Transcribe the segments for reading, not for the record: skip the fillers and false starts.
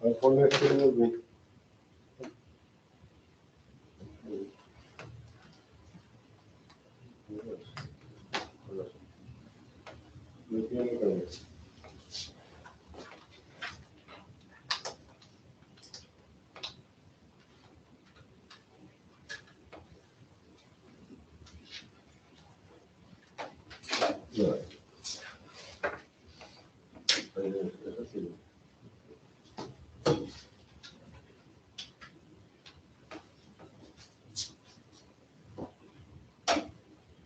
A ver, ponle este en el link. No tiene cabeza. No. Es así.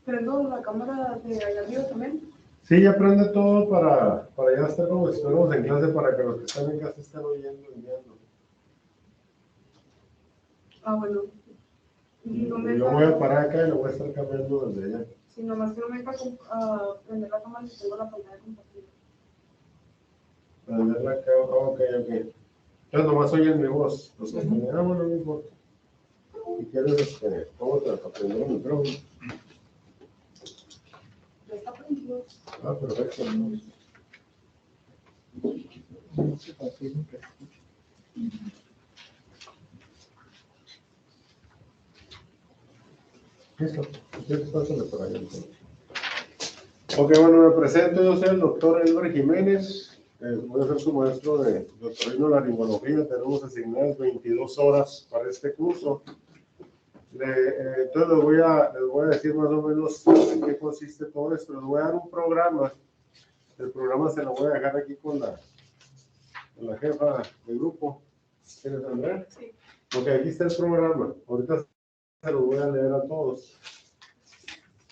¿Prendo la cámara de allá arriba también? Sí, ya prende todo para ya estar como si estuviéramos en clase, para que los que están en casa estén oyendo y viendo. Ah, bueno. ¿Y dónde Yo está? voy a parar acá y lo voy a estar cambiando desde allá. Sí, nomás que no me deja prender la cámara si tengo la pantalla compartida. Prenderla acá, ok. Entonces nomás oyen mi voz. Los que están, bueno, no importa. Si quieres, vamos a aprender el micrófono. Ya está prendido. Ah, perfecto. Listo. ¿Quieres pásale por allá entonces? Ok, bueno, me presento. Yo soy el doctor Elber Jiménez. Voy a ser su maestro de otorrinolaringología. Tenemos asignadas 22 horas para este curso. Entonces les voy a decir más o menos en qué consiste todo esto. Les voy a dar un programa. El programa se lo voy a dejar aquí con la jefa del grupo. ¿Quieres Andrea? Sí. Ok, aquí está el programa. Ahorita se lo voy a leer a todos.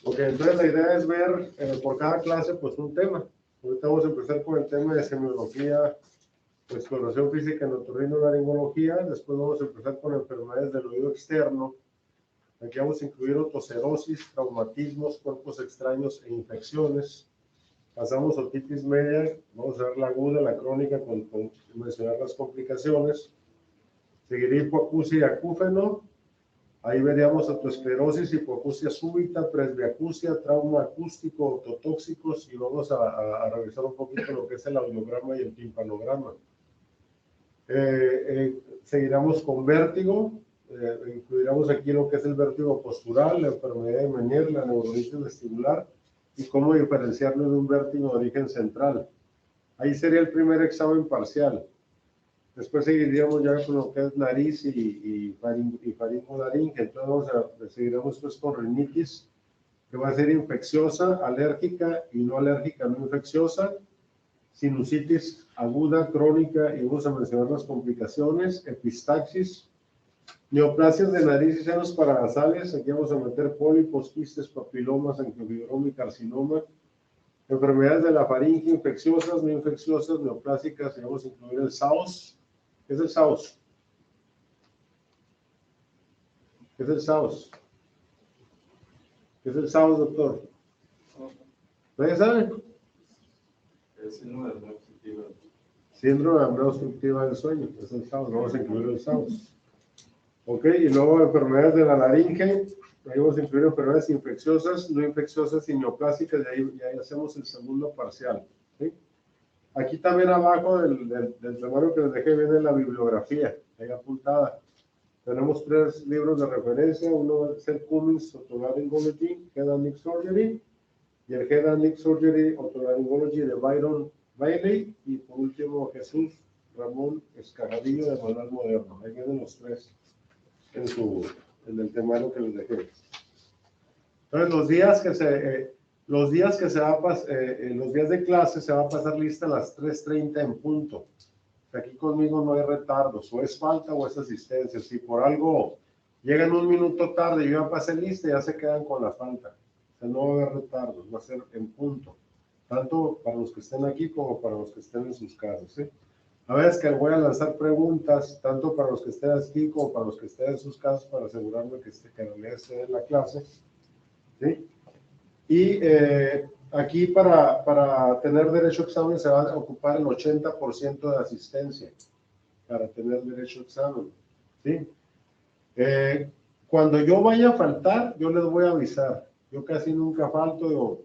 Ok, entonces la idea es ver por cada clase pues un tema. Ahorita vamos a empezar con el tema de semiología, exploración física en otorrinolaringología. Después vamos a empezar con enfermedades del oído externo. Aquí vamos a incluir otocerosis, traumatismos, cuerpos extraños e infecciones. Pasamos a otitis media, vamos a ver la aguda, la crónica, con mencionar las complicaciones. Seguiría hipoacusia y acúfeno. Ahí veríamos atosclerosis, hipoacusia súbita, presbiacusia, trauma acústico, ototóxicos, y vamos a revisar un poquito lo que es el audiograma y el timpanograma. Seguiremos con vértigo. Incluiremos aquí lo que es el vértigo postural, la enfermedad de Menier, la neuronitis vestibular y cómo diferenciarlo de un vértigo de origen central. Ahí sería el primer examen parcial. Después seguiríamos ya con lo que es nariz y faringolaringe. Entonces seguiremos pues con rinitis, que va a ser infecciosa, alérgica y no alérgica, no infecciosa. Sinusitis aguda, crónica, y vamos a mencionar las complicaciones, epistaxis, neoplasias de nariz y senos paranasales. Aquí vamos a meter pólipos, quistes, papilomas, angiofibroma y carcinoma. Enfermedades de la faringe, infecciosas, no infecciosas, neoplásicas, y vamos a incluir el SAOS. ¿Qué es el SAOS? ¿Qué es el SAOS? ¿Qué es el SAOS, doctor? ¿Nadie sabe? Es síndrome de apnea obstructiva. Síndrome de apnea obstructiva del sueño, es el SAOS, vamos a incluir el SAOS. Ok, y luego enfermedades de la laringe, ahí vamos a incluir enfermedades infecciosas, no infecciosas y neoplásicas, y ahí hacemos el segundo parcial. ¿Sí? Aquí también abajo del temario que les dejé viene la bibliografía, ahí apuntada. Tenemos 3 libros de referencia, uno es el Cummings Otolaryngology, Head and Neck Surgery, y el Head and Neck Surgery Otolaryngology de Byron Bailey, y por último Jesús Ramón Escarradillo de Manual Moderno. Ahí vienen los 3 en el temario que les dejé. Entonces los días de clase se va a pasar lista a las 3:30 en punto. Aquí conmigo no hay retardos, o es falta o es asistencia. Si por algo llegan un minuto tarde y yo ya pasé lista, ya se quedan con la falta. O sea, no va a haber retardos, va a ser en punto. Tanto para los que estén aquí como para los que estén en sus casas. ¿Sí? A veces que voy a lanzar preguntas, tanto para los que estén aquí como para los que estén en sus casas, para asegurarme que en realidad esté en la clase. ¿Sí? Y aquí para tener derecho a examen se va a ocupar el 80% de asistencia para tener derecho a examen. ¿Sí? Cuando yo vaya a faltar, yo les voy a avisar. Yo casi nunca falto,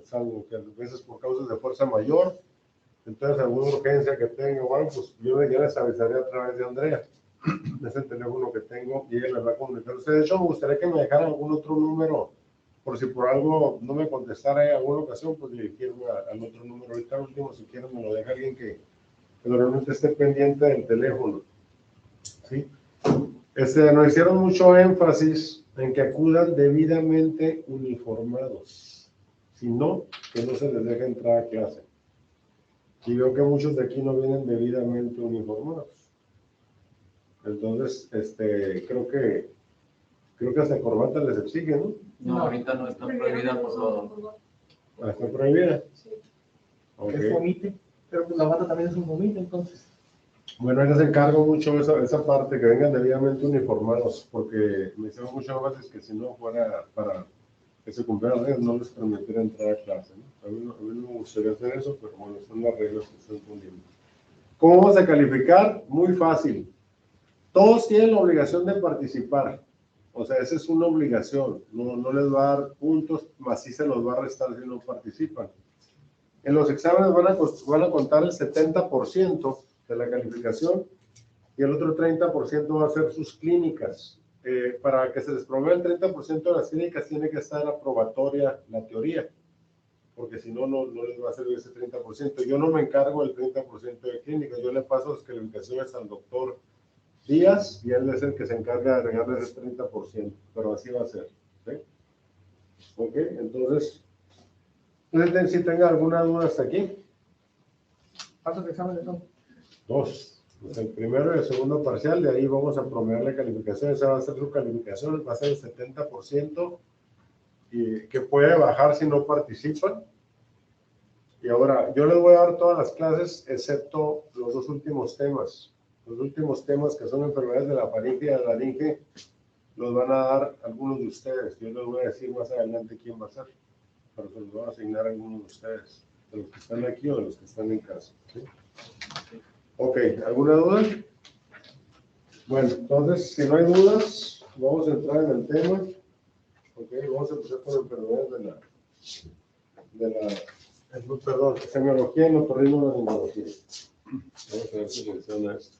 salvo que a veces por causas de fuerza mayor. Entonces, alguna urgencia que tenga o algo, pues yo les avisaría a través de Andrea. Es el teléfono que tengo y ella les va a comunicar. De hecho, me gustaría que me dejaran algún otro número, por si por algo no me contestara en alguna ocasión, pues dirigirme al otro número. Ahorita último, si quieren, me lo deja alguien que realmente esté pendiente del teléfono. ¿Sí? Nos hicieron mucho énfasis en que acudan debidamente uniformados. Si no, que no se les deje entrar a clase. Y veo que muchos de aquí no vienen debidamente uniformados. Entonces, creo que hasta corbata les exige, ¿no? No, ahorita no está prohibida por todo. ¿Está prohibida? Sí. Ok. Es vomite, pero pues la bata también es un vomite, entonces. Bueno, ahí les encargo mucho esa parte, que vengan debidamente uniformados, porque me hicieron muchas veces que si no fuera para que se cumplieran las reglas, no les permitiera entrar a clase, ¿no? A mí no me gustaría hacer eso, pero bueno, son las reglas que están poniendo. ¿Cómo vamos a calificar? Muy fácil. Todos tienen la obligación de participar. O sea, esa es una obligación. No les va a dar puntos, más sí se los va a restar si no participan. En los exámenes van a contar el 70% de la calificación y el otro 30% va a ser sus clínicas. Para que se les provea el 30% de las clínicas tiene que estar aprobatoria la teoría, porque si no, no les va a servir ese 30%. Yo no me encargo del 30% de clínicas, yo le paso las calificaciones al doctor Díaz y él es el que se encarga de agregarles ese 30%, pero así va a ser. ¿Sí? Ok, entonces, si tenga alguna duda hasta aquí. ¿Cuántos exámenes son? 2. Pues el primero y el segundo parcial, de ahí vamos a promediar la calificación. Esa va a ser su calificación, va a ser el 70%, y que puede bajar si no participan. Y ahora, yo les voy a dar todas las clases, excepto los dos últimos temas. Los últimos temas, que son enfermedades de la faringe y de la laringe, los van a dar algunos de ustedes. Yo les voy a decir más adelante quién va a ser, pero se los voy a asignar a algunos de ustedes, de los que están aquí o de los que están en casa. ¿Sí? Ok, ¿alguna duda? Bueno, entonces, si no hay dudas, vamos a entrar en el tema. Ok, vamos a empezar con enfermedades perdón, semiología y otorrinolaringología. Vamos a ver si funciona esto.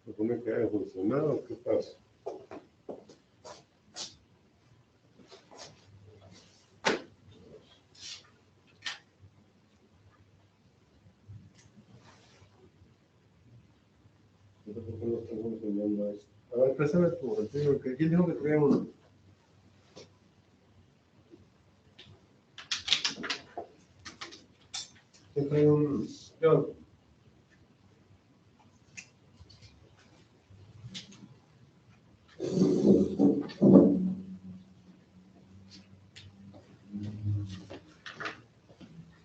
¿Se supone que haya funcionado? ¿Qué pasa? No sé por qué no está funcionando esto. A ver, préstame tu bolsillo, que ¿quién dijo que traía uno? ¿Quién trae un? Yo.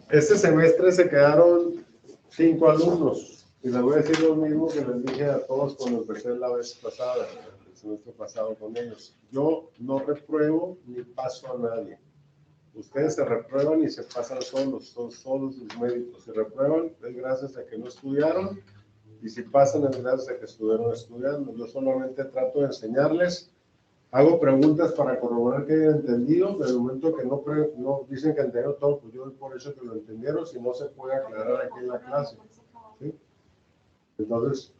Este semestre se quedaron 5 alumnos y les voy a decir lo mismo que les dije a todos cuando empecé la vez pasada, el semestre pasado con ellos. Yo no repruebo ni paso a nadie. Ustedes se reprueban y se pasan solos, son solos sus méritos. Si reprueban es gracias a que no estudiaron y si pasan es gracias a que estuvieron estudiando. Yo solamente trato de enseñarles. Hago preguntas para corroborar que hayan entendido, pero en el momento que no dicen que entendieron todo, pues yo doy por eso que lo entendieron, si no se puede aclarar aquí en la clase. ¿Sí? Entonces,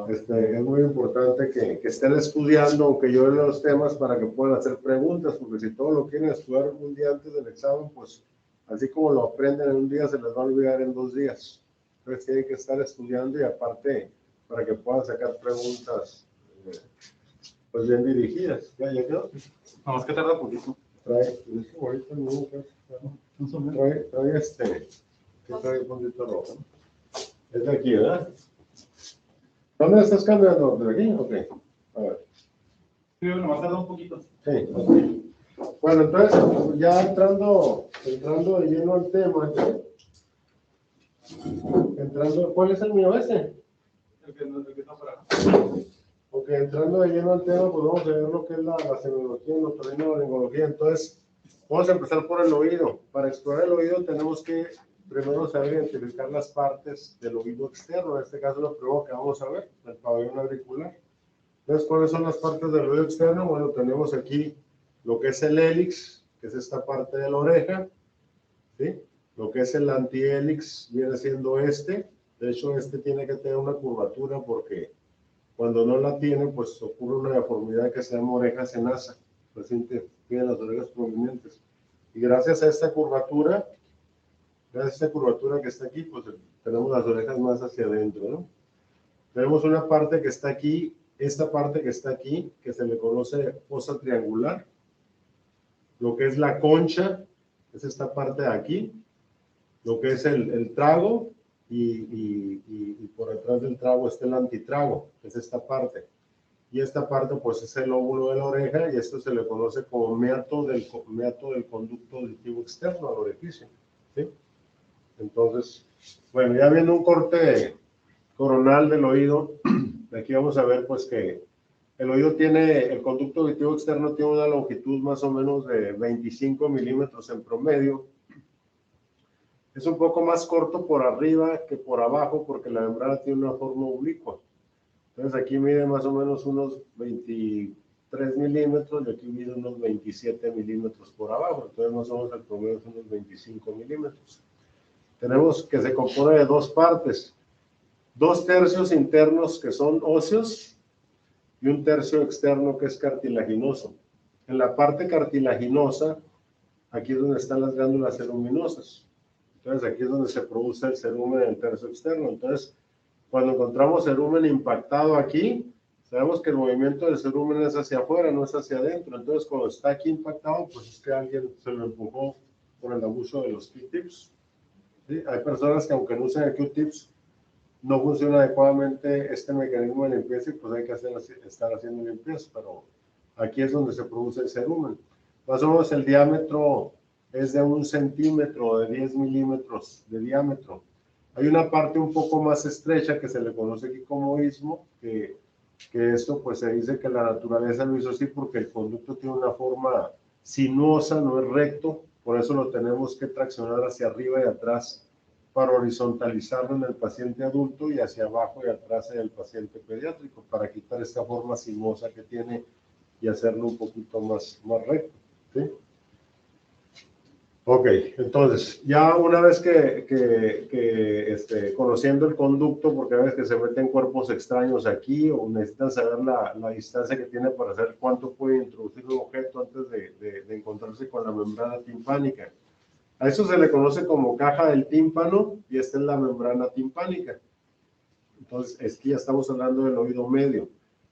es muy importante que estén estudiando, aunque yo lea los temas, para que puedan hacer preguntas, porque si todo lo quieren estudiar un día antes del examen, pues así como lo aprenden en un día, se les va a olvidar en 2 días. Entonces tienen que estar estudiando y aparte, para que puedan sacar preguntas pues bien dirigidas. ¿Ya quedó? No, es que tarda poquito. Trae que trae un puntito rojo. Es de aquí, ¿verdad? ¿Dónde estás cambiando? ¿De aquí? Ok. A ver. Sí, nomás tarda un poquito. Sí, ok. Bueno, entonces, ya entrando de lleno al tema, ¿cuál es el mío ese? El que está por acá. Ok, entrando de lleno al tema, pues vamos a ver lo que es la semiología y la otorrinolaringología. Entonces, vamos a empezar por el oído. Para explorar el oído tenemos que primero saber identificar las partes del oído externo. En este caso, lo primero que vamos a ver, el pabellón auricular. Entonces, ¿cuáles son las partes del oído externo? Bueno, tenemos aquí lo que es el hélix, que es esta parte de la oreja, ¿sí? Lo que es el antihélix viene siendo este. De hecho, este tiene que tener una curvatura porque cuando no la tiene, pues ocurre una deformidad que se llama oreja cenaza. El paciente tiene las orejas prominentes. Y gracias a esta curvatura que está aquí, pues tenemos las orejas más hacia adentro, ¿no? Tenemos una parte que está aquí, esta parte que está aquí, que se le conoce fosa triangular. Lo que es la concha, es esta parte de aquí. Lo que es el trago, y por detrás del trago está el antitrago, que es esta parte. Y esta parte, pues, es el lóbulo de la oreja, y esto se le conoce como meato del conducto auditivo externo al orificio, ¿sí? Entonces, bueno, ya viendo un corte coronal del oído, aquí vamos a ver, pues, que el oído tiene, el conducto auditivo externo tiene una longitud más o menos de 25 milímetros en promedio. Es un poco más corto por arriba que por abajo porque la membrana tiene una forma oblicua. Entonces aquí mide más o menos unos 23 milímetros y aquí mide unos 27 milímetros por abajo. Entonces más o menos el promedio es unos 25 milímetros. Tenemos que se compone de dos partes. 2/3 internos que son óseos y 1/3 externo que es cartilaginoso. En la parte cartilaginosa, aquí es donde están las glándulas ceruminosas. Entonces aquí es donde se produce el cerumen en el tercio externo. Entonces, cuando encontramos cerumen impactado aquí, sabemos que el movimiento del cerumen es hacia afuera, no es hacia adentro. Entonces, cuando está aquí impactado, pues es que alguien se lo empujó por el abuso de los Q-tips. ¿Sí? Hay personas que aunque no usen el Q-tips, no funciona adecuadamente este mecanismo de limpieza y pues hay que estar haciendo limpieza, pero aquí es donde se produce el cerumen. Más o menos el diámetro es de 1 centímetro, de 10 milímetros de diámetro. Hay una parte un poco más estrecha que se le conoce aquí como istmo, que esto pues se dice que la naturaleza lo hizo así porque el conducto tiene una forma sinuosa, no es recto, por eso lo tenemos que traccionar hacia arriba y atrás para horizontalizarlo en el paciente adulto y hacia abajo y atrás en el paciente pediátrico, para quitar esta forma sinuosa que tiene y hacerlo un poquito más recto, ¿sí? Ok, entonces, ya una vez conociendo el conducto, porque a veces que se meten cuerpos extraños aquí o necesitan saber la distancia que tiene para saber cuánto puede introducir un objeto antes de encontrarse con la membrana timpánica. A eso se le conoce como caja del tímpano y esta es la membrana timpánica. Entonces, aquí ya estamos hablando del oído medio.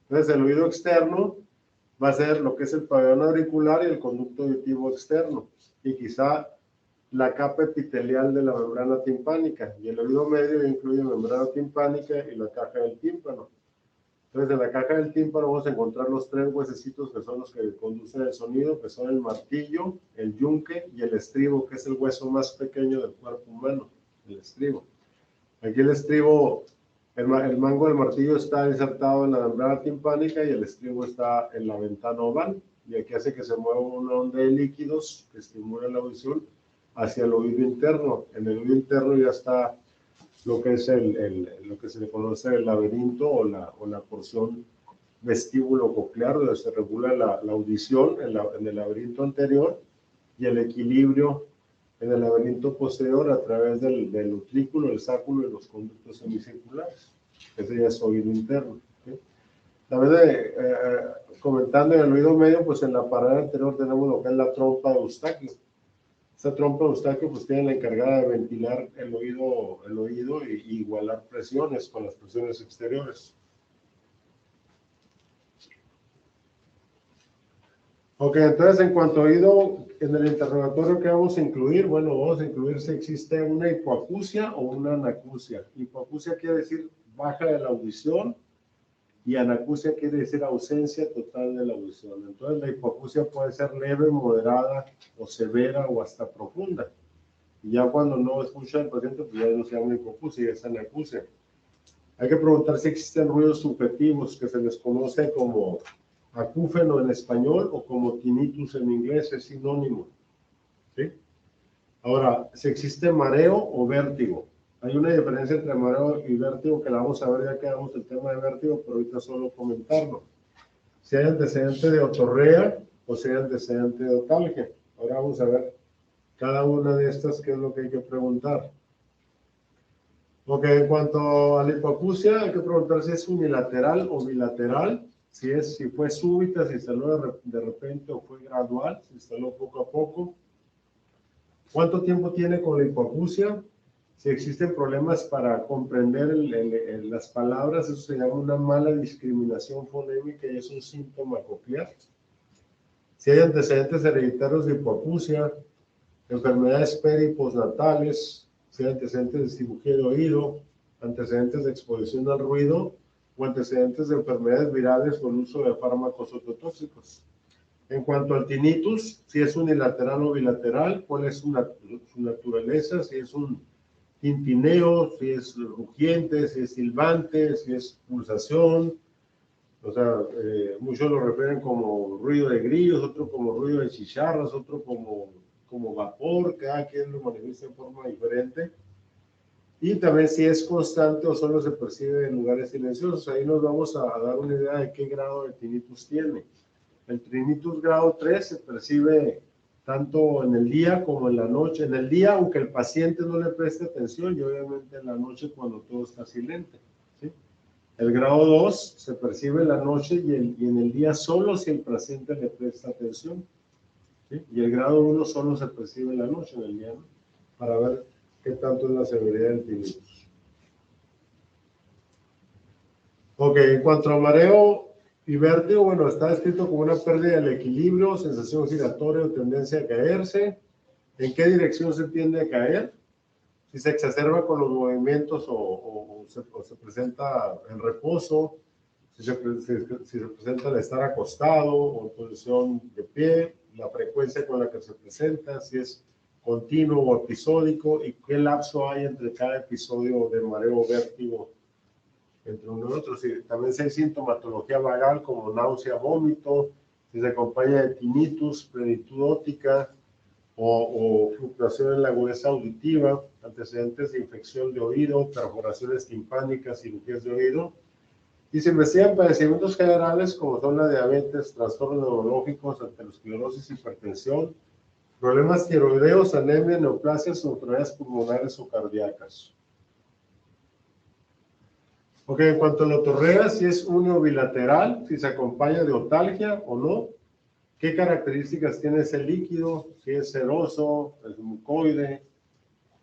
Entonces, el oído externo va a ser lo que es el pabellón auricular y el conducto auditivo externo, y quizá la capa epitelial de la membrana timpánica, y el oído medio incluye membrana timpánica y la caja del tímpano. Entonces, en la caja del tímpano vamos a encontrar los 3 huesecitos que son los que conducen el sonido, que son el martillo, el yunque y el estribo, que es el hueso más pequeño del cuerpo humano, el estribo. Aquí el estribo, el mango del martillo está insertado en la membrana timpánica y el estribo está en la ventana oval, y aquí hace que se mueva una onda de líquidos que estimula la audición hacia el oído interno. En el oído interno ya está lo que es lo que se le conoce el laberinto o la porción vestíbulo coclear, donde se regula la audición en el laberinto anterior y el equilibrio en el laberinto posterior a través del utrículo, el sáculo y los conductos semicirculares. Ese ya es oído interno, ¿sí? También comentando en el oído medio, pues en la pared anterior tenemos lo que es la trompa de Eustaquio. Esta trompa de Eustaquio pues tiene la encargada de ventilar el oído y igualar presiones con las presiones exteriores. Ok, entonces en cuanto a oído, en el interrogatorio que vamos a incluir, bueno, vamos a incluir si existe una hipoacusia o una anacusia. Hipoacusia quiere decir baja de la audición y anacusia quiere decir ausencia total de la audición. Entonces la hipoacusia puede ser leve, moderada o severa o hasta profunda. Y ya cuando no escucha el paciente, pues ya no se llama hipoacusia, es anacusia. Hay que preguntar si existen ruidos subjetivos que se les conoce como acúfeno en español o como tinnitus en inglés, es sinónimo, ¿sí? Ahora, si existe mareo o vértigo. Hay una diferencia entre mareo y vértigo que la vamos a ver ya que damos el tema de vértigo, pero ahorita solo comentarlo. Si hay antecedente de otorrea o si hay antecedente de otalgia. Ahora vamos a ver cada una de estas, ¿qué es lo que hay que preguntar? Ok, en cuanto a la hipoacusia, hay que preguntar si es unilateral o bilateral, si fue súbita, si instaló de repente o fue gradual, si instaló poco a poco. ¿Cuánto tiempo tiene con la hipoacusia? Si existen problemas para comprender las palabras, eso se llama una mala discriminación fonémica y es un síntoma coclear. Si hay antecedentes hereditarios de hipoacusia, enfermedades peri y postnatales, si hay antecedentes de cirugía de oído, antecedentes de exposición al ruido o antecedentes de enfermedades virales con uso de fármacos ototóxicos. En cuanto al tinnitus, si es unilateral o bilateral, cuál es su naturaleza, si es un tintineo, si es rugiente, si es silbante, si es pulsación. O sea, muchos lo refieren como ruido de grillos, otro como ruido de chicharras, otro como vapor, cada quien lo manifiesta de forma diferente. Y también si es constante o solo se percibe en lugares silenciosos. Ahí nos vamos a dar una idea de qué grado de tinnitus tiene. El tinnitus grado 3 se percibe tanto en el día como en la noche. En el día, aunque el paciente no le preste atención, y obviamente en la noche cuando todo está silente. ¿Sí? El grado 2 se percibe en la noche y en el día solo si el paciente le presta atención. ¿Sí? Y el grado 1 solo se percibe en la noche, en el día, ¿no? Para ver qué tanto es la severidad del tinnitus. Ok, en cuanto a mareo y vértigo, bueno, está descrito como una pérdida del equilibrio, sensación giratoria o tendencia a caerse. ¿En qué dirección se tiende a caer? Si se exacerba con los movimientos o se presenta en reposo, si se presenta al estar acostado o en posición de pie, la frecuencia con la que se presenta, si es continuo o episódico y qué lapso hay entre cada episodio de mareo o vértigo entre uno y otro. Si también si hay sintomatología vagal como náusea, vómito, si se acompaña de tinnitus, plenitud óptica o fluctuación en la agudeza auditiva, antecedentes de infección de oído, perforaciones timpánicas, cirugías de oído. Y se investigan padecimientos generales como son la diabetes, trastornos neurológicos, aterosclerosis, hipertensión, problemas tiroideos, anemia, neoplasias o enfermedades pulmonares o cardíacas. Ok, en cuanto a la otorrea, si es uni o bilateral, si se acompaña de otalgia o no, qué características tiene ese líquido, si es seroso, es mucoide,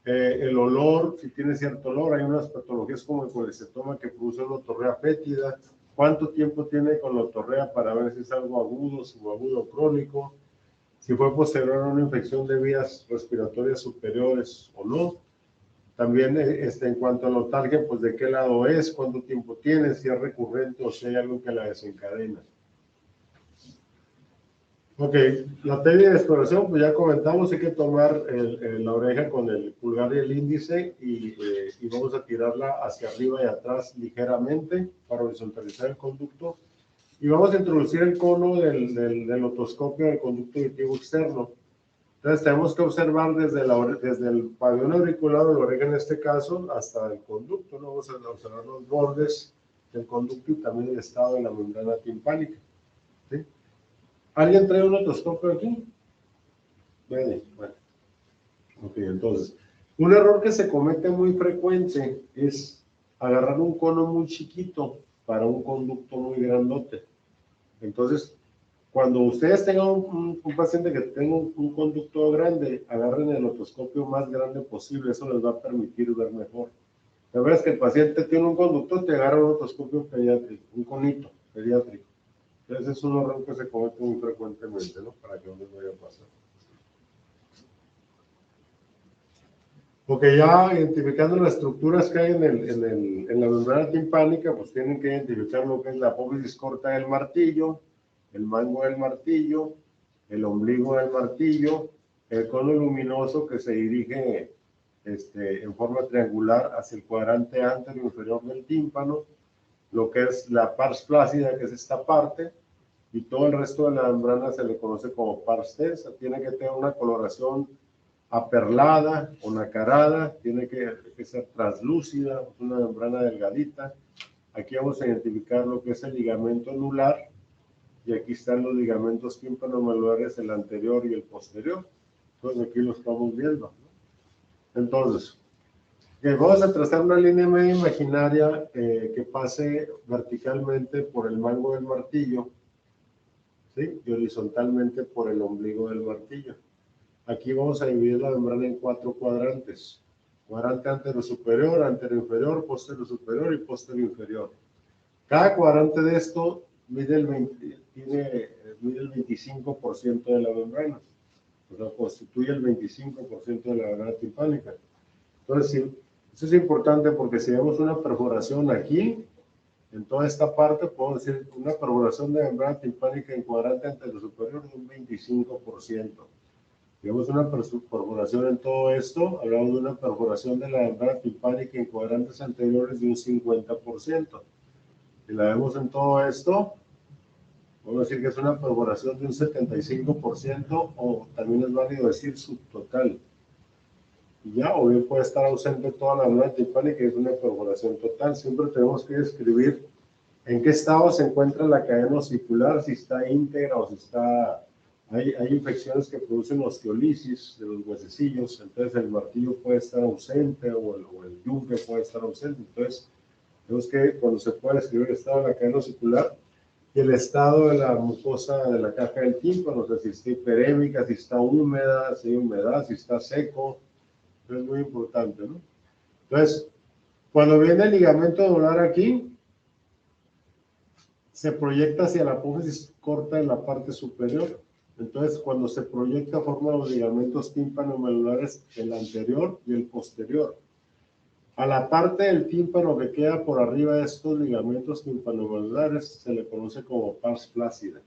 el olor, si tiene cierto olor, hay unas patologías como el colecistoma que produce una otorrea fétida, cuánto tiempo tiene con la otorrea para ver si es algo agudo, subagudo crónico, si fue posterior a una infección de vías respiratorias superiores o no. También en cuanto a la otalgia, pues de qué lado es, cuánto tiempo tiene, si es recurrente o si hay algo que la desencadena. Ok, la técnica de exploración, pues ya comentamos, hay que tomar la oreja con el pulgar y el índice y vamos a tirarla hacia arriba y atrás ligeramente para horizontalizar el conducto. Y vamos a introducir el cono del otoscopio del conducto auditivo externo. Entonces tenemos que observar desde el pabellón auricular o la oreja en este caso hasta el conducto, ¿no? Vamos a observar los bordes del conducto y también el estado de la membrana timpánica. ¿Sí? ¿Alguien trae un otoscopio aquí? Bueno. Ok, entonces, un error que se comete muy frecuente es agarrar un cono muy chiquito para un conducto muy grandote. Entonces, cuando ustedes tengan un paciente que tenga un conducto grande, agarren el otoscopio más grande posible, eso les va a permitir ver mejor. La verdad es que el paciente tiene un conducto, te agarra un otoscopio pediátrico, un conito pediátrico. Entonces es un error que se comete muy frecuentemente, ¿no? Para que no les vaya a pasar. Porque ya identificando las estructuras que hay en la membrana timpánica, pues tienen que identificar lo que es la apófisis corta del martillo, el mango del martillo, el ombligo del martillo, el cono luminoso que se dirige en forma triangular hacia el cuadrante anterior inferior del tímpano, lo que es la pars flácida, que es esta parte, y todo el resto de la membrana se le conoce como pars tensa. Tiene que tener una coloración aperlada o nacarada, tiene que ser translúcida, una membrana delgadita. Aquí vamos a identificar lo que es el ligamento anular y aquí están los ligamentos tímpano-malulares, el anterior y el posterior. Entonces aquí lo estamos viendo, ¿no? Entonces, vamos a trazar una línea media imaginaria que pase verticalmente por el mango del martillo, ¿sí? Y horizontalmente por el ombligo del martillo. Aquí vamos a dividir la membrana en 4 cuadrantes. Cuadrante anterior superior, anterior inferior, posterior superior y posterior inferior. Cada cuadrante de esto mide el 25% de la membrana. O sea, constituye el 25% de la membrana timpánica. Entonces, sí, eso es importante porque si vemos una perforación aquí, en toda esta parte, podemos decir una perforación de membrana timpánica en cuadrante anterior superior de un 25%. Si vemos una perforación en todo esto, hablamos de una perforación de la membrana timpánica en cuadrantes anteriores de un 50%. Si la vemos en todo esto, podemos decir que es una perforación de un 75% o también es válido decir subtotal. Y ya, o bien puede estar ausente toda la membrana timpánica y es una perforación total. Siempre tenemos que describir en qué estado se encuentra la cadena osicular, si está íntegra o si está... Hay infecciones que producen osteolisis de los huesecillos, entonces el martillo puede estar ausente o el yunque puede estar ausente. Entonces, tenemos que, cuando se puede describir el estado de la cadena osicular y el estado de la mucosa de la caja del tímpano, o sea, si está hiperémica, si está húmeda, si hay humedad, si está seco, es muy importante, ¿no? Entonces, cuando viene el ligamento anular aquí, se proyecta hacia la apófisis corta en la parte superior. Entonces, cuando se proyecta, forma los ligamentos tímpano-melulares, el anterior y el posterior. A la parte del tímpano que queda por arriba de estos ligamentos tímpano-melulares se le conoce como pars flácida.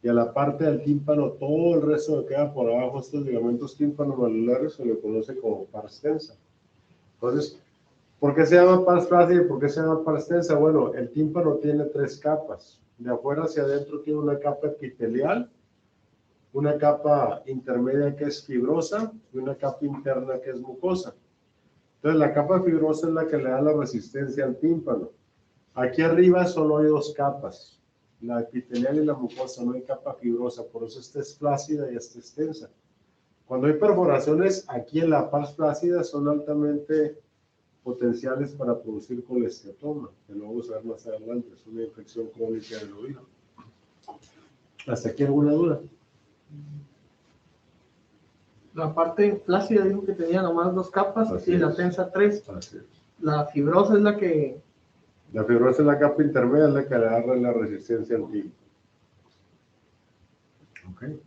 Y a la parte del tímpano, todo el resto que queda por abajo, estos ligamentos tímpano-melulares, se le conoce como pars tensa. Entonces, ¿por qué se llama pars flácida y por qué se llama pars tensa? Bueno, el tímpano tiene 3 capas. De afuera hacia adentro tiene una capa epitelial, una capa intermedia que es fibrosa y una capa interna que es mucosa. Entonces, la capa fibrosa es la que le da la resistencia al tímpano. Aquí arriba solo hay 2 capas, la epitelial y la mucosa, no hay capa fibrosa, por eso esta es flácida y esta es tensa. Cuando hay perforaciones aquí en la pars flácida son altamente potenciales para producir colesteatoma, que lo vamos a ver más adelante, es una infección crónica del oído. ¿Hasta aquí alguna duda? La parte flácida dijo que tenía nomás 2 capas Así y la es. tensa 3. Así es. La fibrosa es la que... La fibrosa es la capa intermedia, es la que le da la resistencia al tímpano. Okay.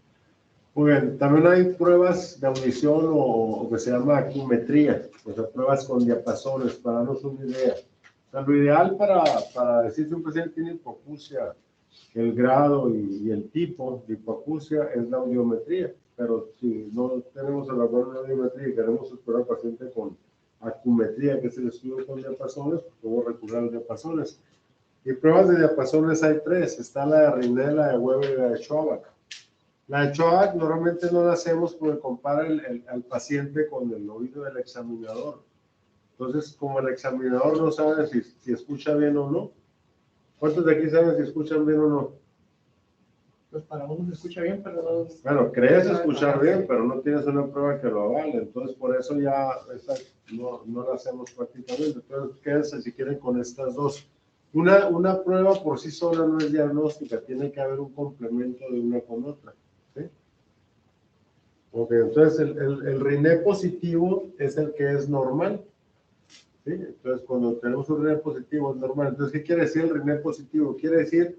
Muy bien, también hay pruebas de audición o que se llama acumetría, o sea, pruebas con diapasones, para darnos una idea. O sea, lo ideal para decir si un paciente tiene hipoacusia, el grado y el tipo de hipoacusia es la audiometría, pero si no tenemos a la mano una audiometría y queremos esperar al paciente con acumetría, que es el estudio con diapasones, pues podemos recurrir a los diapasones. Y pruebas de diapasones hay 3, está la de Rinel, la de Weber y la de Schwabach. La de Schwabach normalmente no la hacemos porque compara al paciente con el oído del examinador. Entonces, como el examinador no sabe si escucha bien o no, ¿cuántos de aquí saben si escuchan bien o no? Pues para uno se escucha bien, pero no... Bueno, crees escuchar bien, pero no tienes una prueba que lo avale. Entonces, por eso ya no la hacemos prácticamente. Entonces, quédense si quieren con estas 2. Una prueba por sí sola no es diagnóstica, tiene que haber un complemento de una con otra. ¿Sí? Ok, entonces el RINE positivo es el que es normal. ¿Sí? Entonces, cuando tenemos un RINE positivo es normal. Entonces, ¿qué quiere decir el RINE positivo? Quiere decir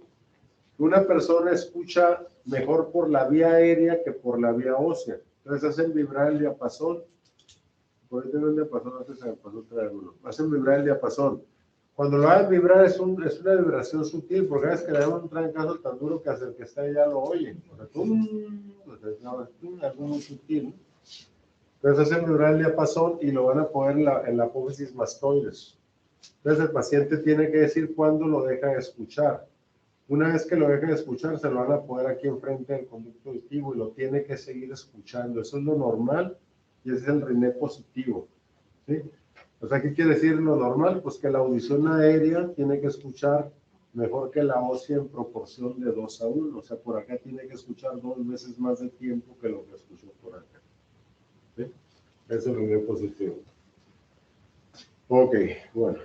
que una persona escucha mejor por la vía aérea que por la vía ósea. Entonces, hacen vibrar el diapasón. Por ahí tengo el diapasón, antes se me pasó traerlo. Hacen vibrar el diapasón. Cuando lo hagan vibrar es una vibración sutil, porque es que le dan un trancazo tan duro que hasta el que está allá lo oye. O sea, algo muy sutil. Entonces hacen vibrar el diapasón y lo van a poner en la apófisis mastoides. Entonces el paciente tiene que decir cuándo lo deja de escuchar. Una vez que lo deje de escuchar, se lo van a poner aquí enfrente del conducto auditivo y lo tiene que seguir escuchando. Eso es lo normal y ese es el RINE positivo. ¿Sí? O sea, ¿qué quiere decir lo normal? Pues que la audición aérea tiene que escuchar mejor que la ósea en proporción de 2 a 1. O sea, por acá tiene que escuchar 2 veces más de tiempo que lo que escuchó por acá. Es el René positivo. Ok, bueno.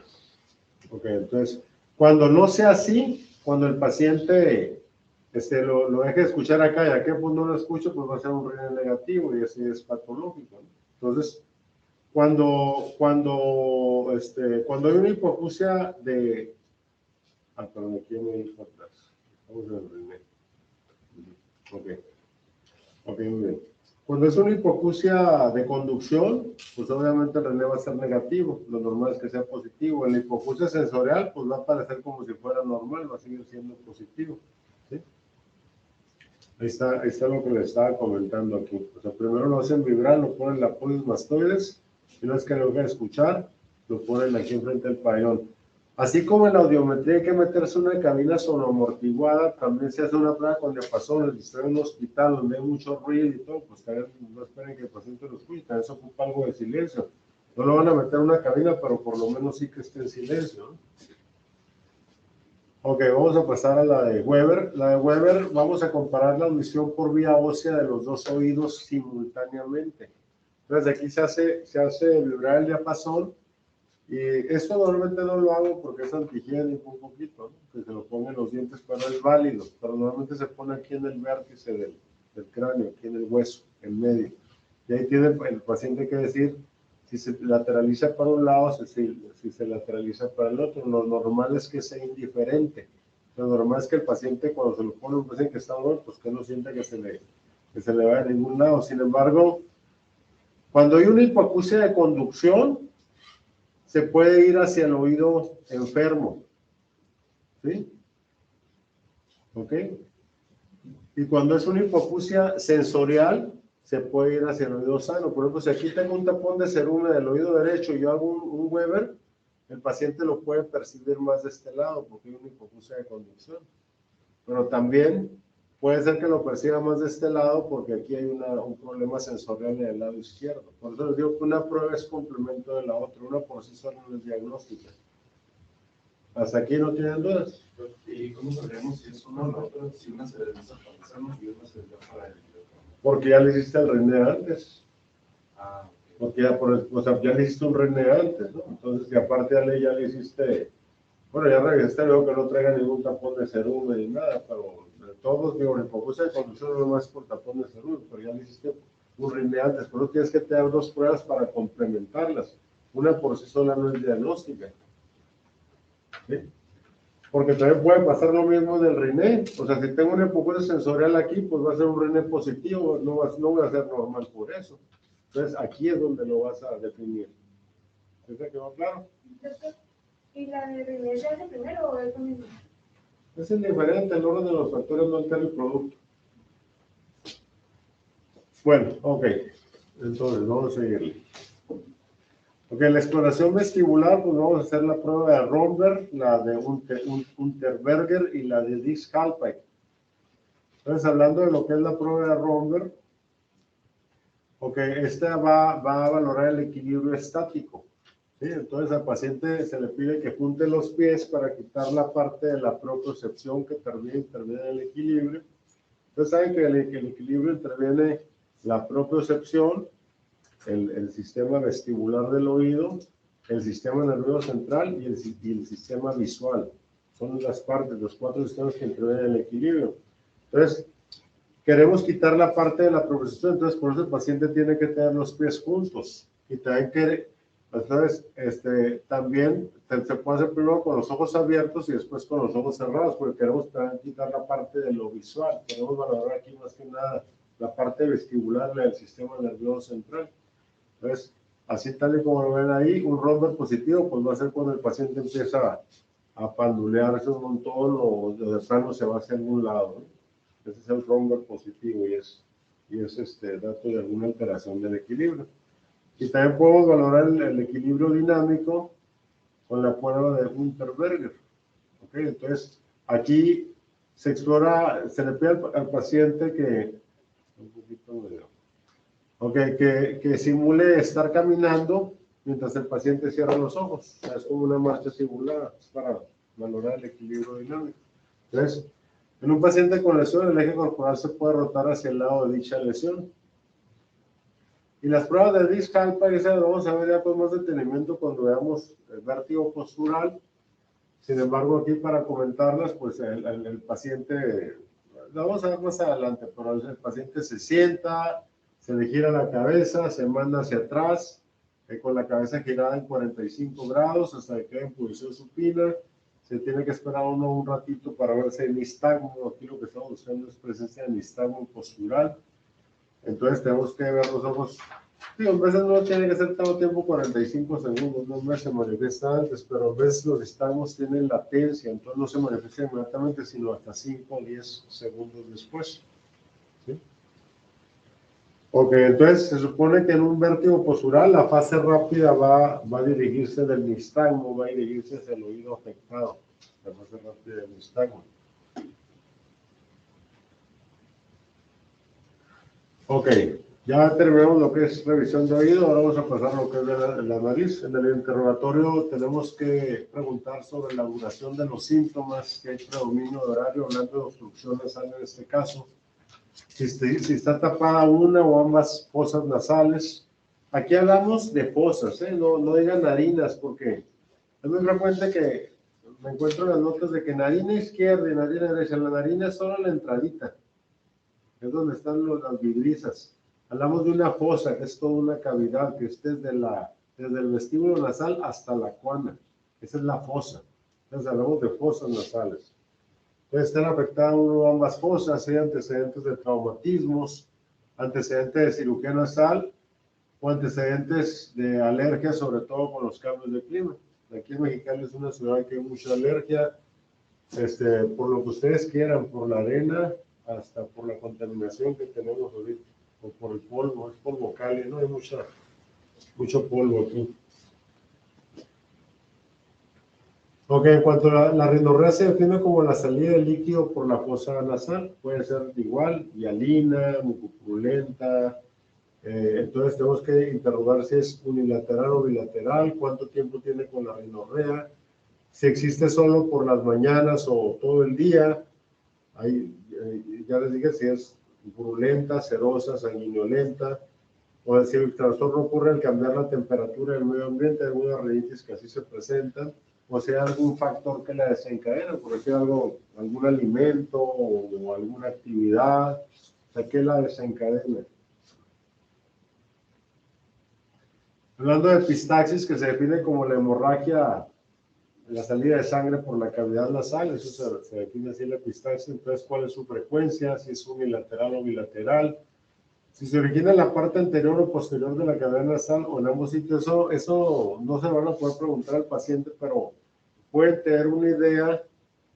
Ok, entonces, cuando no sea así, cuando el paciente lo deje de escuchar acá y a qué punto no lo escucho, pues va a ser un René negativo y así es patológico, ¿no? Entonces, cuando hay una hipoacusia de... Ah, perdón, aquí me dijo atrás. Vamos a ver, René. Ok. Ok, muy bien. Cuando es una hipoacusia de conducción, pues obviamente el René va a ser negativo. Lo normal es que sea positivo. En la hipoacusia sensorial, pues va a parecer como si fuera normal, va a seguir siendo positivo. ¿Sí? Ahí está lo que le estaba comentando aquí. O sea, primero lo hacen vibrar, lo ponen la polis mastoides, y una vez que lo dejan escuchar, lo ponen aquí enfrente del pabellón. Así como en la audiometría hay que meterse en una cabina sonoamortiguada, también se hace una prueba con diapasones. Si está en un hospital donde hay mucho ruido y todo, pues también no esperen que el paciente lo escuche, también se ocupa algo de silencio. No lo van a meter en una cabina, pero por lo menos sí que esté en silencio, ¿no? Ok, vamos a pasar a la de Weber. La de Weber, vamos a comparar la audición por vía ósea de los dos oídos simultáneamente. Entonces aquí se hace vibrar el diapasón. Y esto normalmente no lo hago porque es antihigiénico un poquito, ¿no? Que se lo pongan en los dientes, pero es válido. Pero normalmente se pone aquí en el vértice del cráneo, aquí en el hueso, en medio. Y ahí tiene el paciente que decir si se lateraliza para un lado, si se lateraliza para el otro. Lo normal es que sea indiferente. Lo normal es que el paciente, cuando se lo pone un paciente que está bueno, pues que no sienta que se le vaya a ningún lado. Sin embargo, cuando hay una hipoacusia de conducción, se puede ir hacia el oído enfermo, ¿sí? ¿Ok? Y cuando es una hipoacusia sensorial, se puede ir hacia el oído sano. Por ejemplo, si aquí tengo un tapón de cerumen del oído derecho y yo hago un Weber, el paciente lo puede percibir más de este lado porque hay una hipoacusia de conducción. Pero también puede ser que lo perciba más de este lado porque aquí hay un problema sensorial en el lado izquierdo. Por eso les digo que una prueba es complemento de la otra, una por sí sola no es diagnóstica. ¿Hasta aquí no tienen dudas? ¿Y cómo sabemos si es una o la otra? Si una se realiza para el sano y otra se realiza para el otro. Porque ya le hiciste el René antes. Ah, ok. Porque ya le hiciste un René antes, ¿no? Entonces, y aparte ya le hiciste, bueno, ya revisaste, veo que no traiga ningún tapón de cerumen ni nada, pero de todos, digo, la hipoacusia de conducción no más por tapón de cerumen, pero ya le hiciste un René antes. Por eso tienes que tener dos pruebas para complementarlas. Una por sí sola no es diagnóstica. ¿Sí? Porque también puede pasar lo mismo del René. O sea, si tengo una hipoacusia sensorial aquí, pues va a ser un René positivo, no va a ser normal por eso. Entonces, aquí es donde lo vas a definir. ¿Sí te quedó claro? ¿Y la de René se hace primero o es lo mismo? Es indiferente, el orden de los factores no altera el producto. Bueno, ok. Entonces, vamos a seguirle. Ok, la exploración vestibular, pues vamos a hacer la prueba de Romberg, la de Unterberger y la de Dix-Hallpike. Entonces, hablando de lo que es la prueba de Romberg, ok, esta va a valorar el equilibrio estático. ¿Sí? Entonces, al paciente se le pide que junte los pies para quitar la parte de la propriocepción que interviene en el equilibrio. Entonces, saben que el equilibrio interviene la propiocepción, el sistema vestibular del oído, el sistema nervioso central y el sistema visual. Son las partes, los cuatro sistemas que intervienen en el equilibrio. Entonces, queremos quitar la parte de la propiocepción, entonces por eso el paciente tiene que tener los pies juntos. Y también se puede hacer primero con los ojos abiertos y después con los ojos cerrados, porque queremos también quitar la parte de lo visual. Queremos valorar aquí más que nada la parte vestibular del sistema nervioso central. Entonces, así tal y como lo ven ahí, un Romberg positivo, pues va a ser cuando el paciente empieza a pandulearse un montón o de plano se va hacia algún lado, ¿no? Ese es el Romberg positivo y es dato de alguna alteración del equilibrio. Y también podemos valorar el equilibrio dinámico con la prueba de Unterberger. ¿Okay? Entonces, aquí se explora, se le pide al paciente que, un poquito medio, okay, que simule estar caminando mientras el paciente cierra los ojos. O sea, es como una marcha simulada, es para valorar el equilibrio dinámico. Entonces, en un paciente con lesión, el eje corporal se puede rotar hacia el lado de dicha lesión. Y las pruebas de Disc-Halpa, esas vamos a ver ya con más detenimiento cuando veamos el vértigo postural. Sin embargo, aquí para comentarlas, pues el paciente, lo vamos a ver más adelante, pero el paciente se sienta, se le gira la cabeza, se manda hacia atrás, con la cabeza girada en 45 grados hasta que quede en posición supina. Se tiene que esperar uno un ratito para ver si hay nistagmo. Aquí lo que estamos buscando es presencia de nistagmo postural. Entonces tenemos que ver los ojos. Sí, a veces no tiene que ser todo tiempo 45 segundos, no me se manifiesta antes, pero a veces los nistagmos tienen latencia, entonces no se manifiesta inmediatamente, sino hasta 5 o 10 segundos después. ¿Sí? Ok, entonces se supone que en un vértigo postural la fase rápida va a dirigirse del nistagmo, va a dirigirse hacia el oído afectado, la fase rápida del nistagmo. Ok, ya terminamos lo que es revisión de oído, ahora vamos a pasar a lo que es la nariz. En el interrogatorio tenemos que preguntar sobre la duración de los síntomas, que hay predominio de horario, hablando de obstrucción nasal en este caso. Si está tapada una o ambas fosas nasales. Aquí hablamos de fosas, no digan narinas, porque es muy frecuente que me encuentro en las notas de que narina izquierda y narina derecha. La narina es solo la entradita, es donde están las vibrisas. Hablamos de una fosa, que es toda una cavidad, que es desde el vestíbulo nasal hasta la cuana. Esa es la fosa. Entonces hablamos de fosas nasales. Puede estar afectada uno o ambas fosas, hay antecedentes de traumatismos, antecedentes de cirugía nasal o antecedentes de alergia, sobre todo con los cambios de clima. Aquí en Mexicali es una ciudad que hay mucha alergia, por lo que ustedes quieran, por la arena, hasta por la contaminación que tenemos ahorita, o por el polvo, es polvo cálido, no hay mucho polvo aquí. Ok, en cuanto a la rinorrea se define como la salida de líquido por la fosa nasal, puede ser igual, hialina, mucopurulenta. Entonces tenemos que interrogar si es unilateral o bilateral, cuánto tiempo tiene con la rinorrea, si existe solo por las mañanas o todo el día. Ahí, ya les dije si es purulenta, serosa, sanguinolenta, o si el trastorno ocurre al cambiar la temperatura del medio ambiente, algunas rinitis que así se presentan, o sea, algún factor que la desencadena, por ejemplo, algún alimento o alguna actividad, o sea, que la desencadena. Hablando de epistaxis, que se define como la hemorragia, la salida de sangre por la cavidad nasal, eso se define así la epistaxis. Entonces, ¿cuál es su frecuencia? Si es unilateral o bilateral. Si se origina en la parte anterior o posterior de la cavidad nasal o en ambos sitios, eso no se van a poder preguntar al paciente, pero pueden tener una idea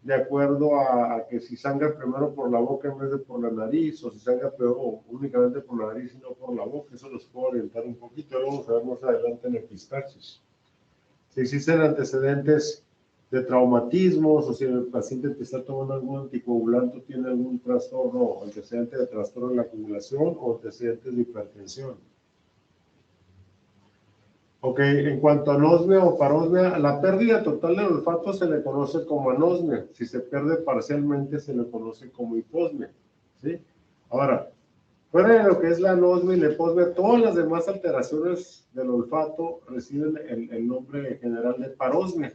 de acuerdo a que si sangra primero por la boca en vez de por la nariz, o si sangra peor únicamente por la nariz y no por la boca. Eso los puede orientar un poquito. Lo vamos a ver más adelante en epistaxis. Si existen antecedentes de traumatismos, o si el paciente que está tomando algún anticoagulante tiene algún trastorno, antecedente de trastorno en la coagulación o antecedentes de hipertensión. Ok, en cuanto a anosmia o parosmia, la pérdida total del olfato se le conoce como anosmia. Si se pierde parcialmente se le conoce como hiposmia. ¿Sí? Ahora, fuera de lo que es la anosmia y la hiposmia, todas las demás alteraciones del olfato reciben el nombre general de parosmia.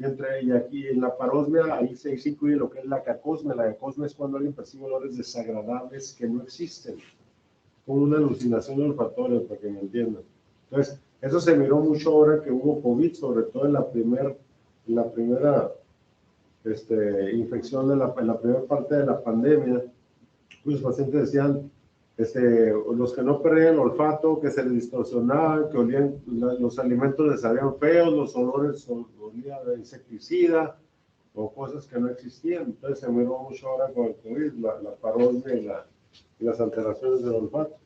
Y aquí en la parosmia ahí se incluye lo que es la cacosmia. La cacosmia es cuando alguien percibe olores desagradables que no existen, como una alucinación olfatoria, para que me entiendan. Entonces, eso se miró mucho ahora que hubo COVID, sobre todo en la primera infección, en la primera parte de la pandemia. Los pacientes decían, los que no perdían el olfato, que se les distorsionaban, que olían, los alimentos les sabían feos, los olores olían a insecticida, o cosas que no existían. Entonces se miró mucho ahora con el COVID, la parosmia y las alteraciones del olfato.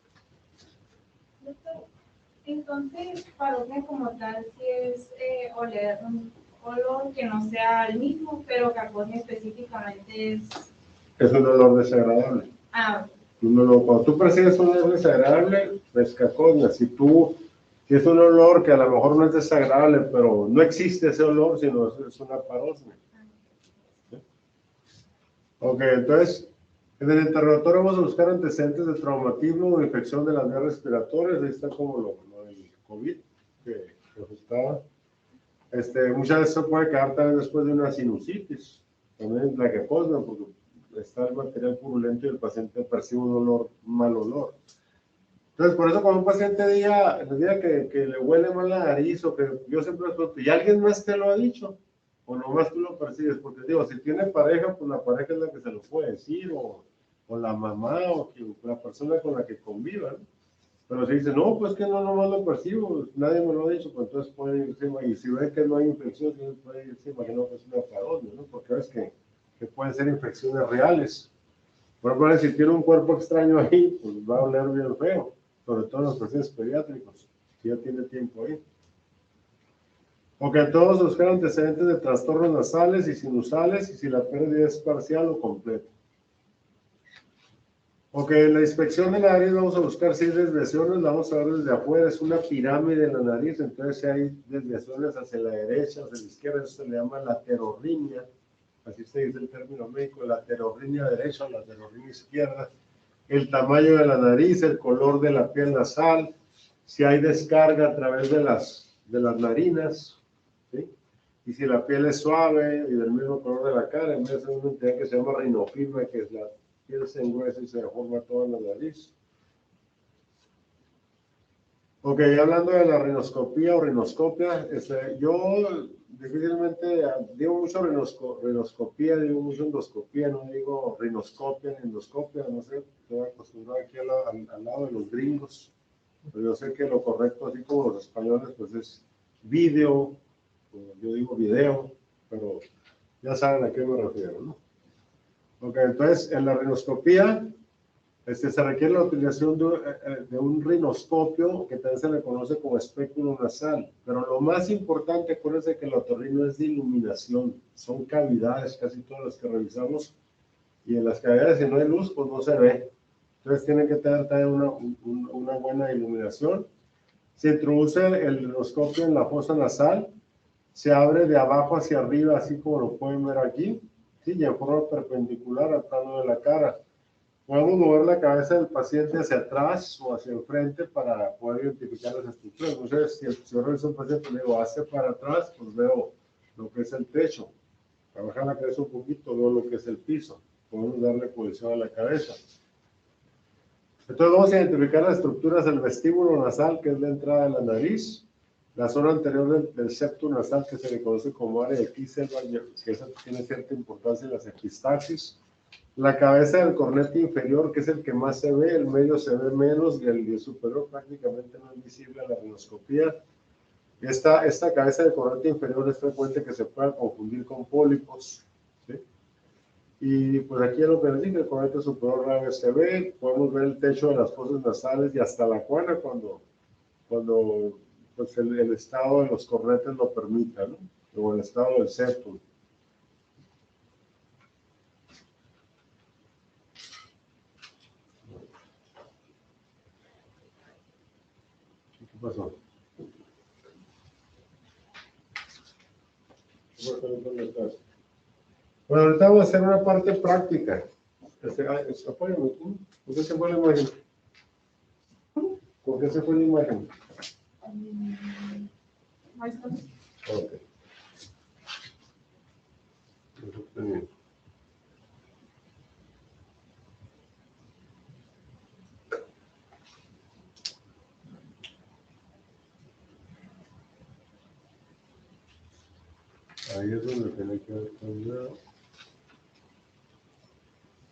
Doctor, entonces, parosmia como tal, si es oler un olor que no sea el mismo, pero cacosmia específicamente es un olor desagradable. Ah, Cuando tú percibes un olor desagradable, es cacosmia. Si es un olor que a lo mejor no es desagradable, pero no existe ese olor, sino es una parosmia. ¿Sí? Ok, entonces, En el interrogatorio vamos a buscar antecedentes de traumatismo o infección de las vías respiratorias. Ahí está como lo del COVID que afectaba. Muchas veces se puede quedar también después de una sinusitis. También la que posa, porque está el material purulento y el paciente percibe un olor, un mal olor. Entonces, por eso cuando un paciente diga que le huele mal la nariz o que yo siempre les pregunto, ¿y alguien más te lo ha dicho? O nomás tú lo percibes, porque digo, si tiene pareja, pues la pareja es la que se lo puede decir, o la mamá, la persona con la que convivan. Pero si dice, no, pues que no, nomás lo percibo, nadie me lo ha dicho, pues entonces puede irse, y si ve que no hay infección, puede irse, imagino que es una parodia, ¿no? Porque ves que pueden ser infecciones reales. Por ejemplo, si tiene un cuerpo extraño ahí, pues va a oler bien feo, sobre todo en los pacientes pediátricos, si ya tiene tiempo ahí. Ok, todos buscar antecedentes de trastornos nasales y sinusales y si la pérdida es parcial o completa. Ok, en la inspección de la nariz vamos a buscar si hay desviaciones, la vamos a ver desde afuera, es una pirámide en la nariz, entonces si hay desviaciones hacia la derecha, hacia la izquierda, eso se le llama laterorrinea, así se dice el término médico, laterorrinea derecha o laterorrinea izquierda. El tamaño de la nariz, el color de la piel nasal, si hay descarga a través de las narinas, ¿sí? Y si la piel es suave y del mismo color de la cara, en vez de una entidad que se llama rinofilma, que es la piel se engruesa y se deforma toda la nariz. Ok, hablando de la rinoscopía o rinoscopia, yo difícilmente digo mucho rinoscopía, digo mucho endoscopía, no digo rinoscopia ni endoscopia, no sé, estoy acostumbrado aquí al lado de los gringos, pero yo sé que lo correcto, así como los españoles, pues es video, yo digo video, pero ya saben a qué me refiero, ¿no? Ok, entonces en la rinoscopía se requiere la utilización de un rinoscopio que también se le conoce como espéculo nasal, pero lo más importante, acuérdense que el otorrino es de iluminación, son cavidades casi todas las que revisamos, y en las cavidades si no hay luz pues no se ve, entonces tiene que tener también una buena iluminación. Se introduce el rinoscopio en la fosa nasal, se abre de abajo hacia arriba así como lo pueden ver aquí, ¿sí? Y en forma perpendicular al plano de la cara. Podemos mover la cabeza del paciente hacia atrás o hacia el frente para poder identificar las estructuras. Entonces, si yo reviso un paciente y le digo, hacia para atrás, pues veo lo que es el techo. Para bajar la cabeza un poquito, veo lo que es el piso. Podemos darle posición a la cabeza. Entonces, vamos a identificar las estructuras del vestíbulo nasal, que es la entrada de la nariz, la zona anterior del septo nasal, que se le conoce como área de Kieselbach, que esa tiene cierta importancia en las epistaxis. La cabeza del cornete inferior, que es el que más se ve, el medio se ve menos y el superior prácticamente no es visible a la rinoscopía. Esta cabeza del cornete inferior es frecuente que se pueda confundir con pólipos, ¿sí? Y pues aquí es lo que les digo, el cornete superior rara vez se ve, podemos ver el techo de las fosas nasales y hasta la cuana cuando pues el estado de los cornetes lo permita, ¿no? O el estado del septum. ¿Qué pasó? Bueno, ahorita vamos a hacer una parte práctica. Apóyame tú. ¿Por qué se fue la imagen? ¿Por qué se fue la imagen? Ok. Bien. Ahí es donde tiene que haber cambiado.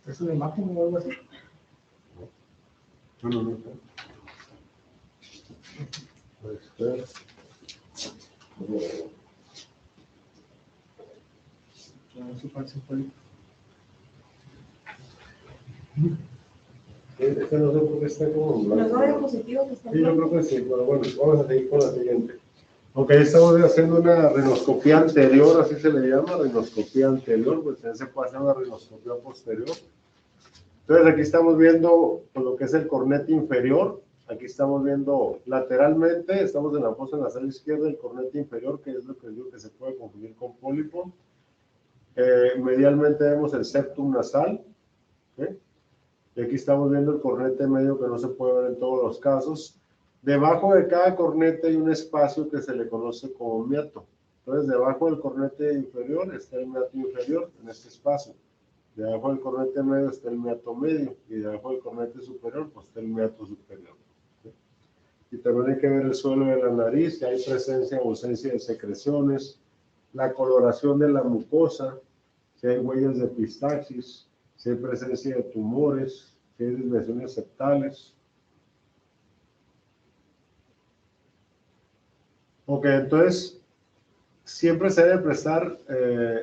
¿Es una imagen o algo así? No. Ahí está. Este no sé por qué está como en blanco. Los dos diapositivos que están. Sí, yo creo que sí, pero bueno, vamos a seguir con la siguiente. Ok, estamos haciendo una rinoscopía anterior, así se le llama, rinoscopía anterior, pues también se puede hacer una rinoscopía posterior. Entonces aquí estamos viendo lo que es el cornete inferior, aquí estamos viendo lateralmente, estamos en la fosa nasal izquierda del cornete inferior, que es lo que digo que se puede confundir con pólipo. Medialmente vemos el septum nasal, ¿sí? Y aquí estamos viendo el cornete medio que no se puede ver en todos los casos. Debajo de cada cornete hay un espacio que se le conoce como meato. Entonces, debajo del cornete inferior está el meato inferior en este espacio. Debajo del cornete medio está el meato medio y debajo del cornete superior pues está el meato superior. ¿Sí? Y también hay que ver el suelo de la nariz, si hay presencia o ausencia de secreciones, la coloración de la mucosa, si hay huellas de epistaxis, si hay presencia de tumores, si hay desviaciones septales. Ok, entonces siempre se debe prestar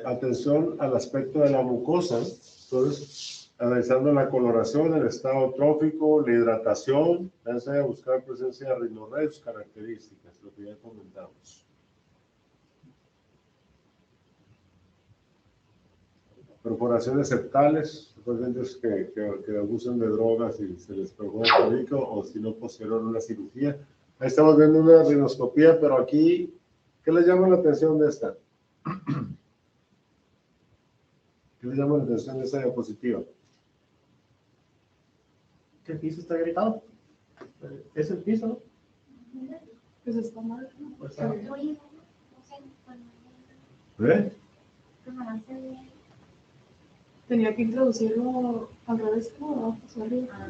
atención al aspecto de la mucosa. Entonces, analizando la coloración, el estado trófico, la hidratación, se debe buscar presencia de rinorrea y sus características, lo que ya comentamos. Perforaciones septales, pacientes que abusan de drogas y se les perfora el tabique o si no posterior a una cirugía. Ahí estamos viendo una rinoscopía, pero aquí, ¿qué les llama la atención de esta? ¿Qué les llama la atención de esta diapositiva? Que el piso está gritado. Es el piso, ¿no? Pues está mal. Pues, ah, ¿Eh? Tenía que introducirlo al revés, ¿no? Hacia arriba.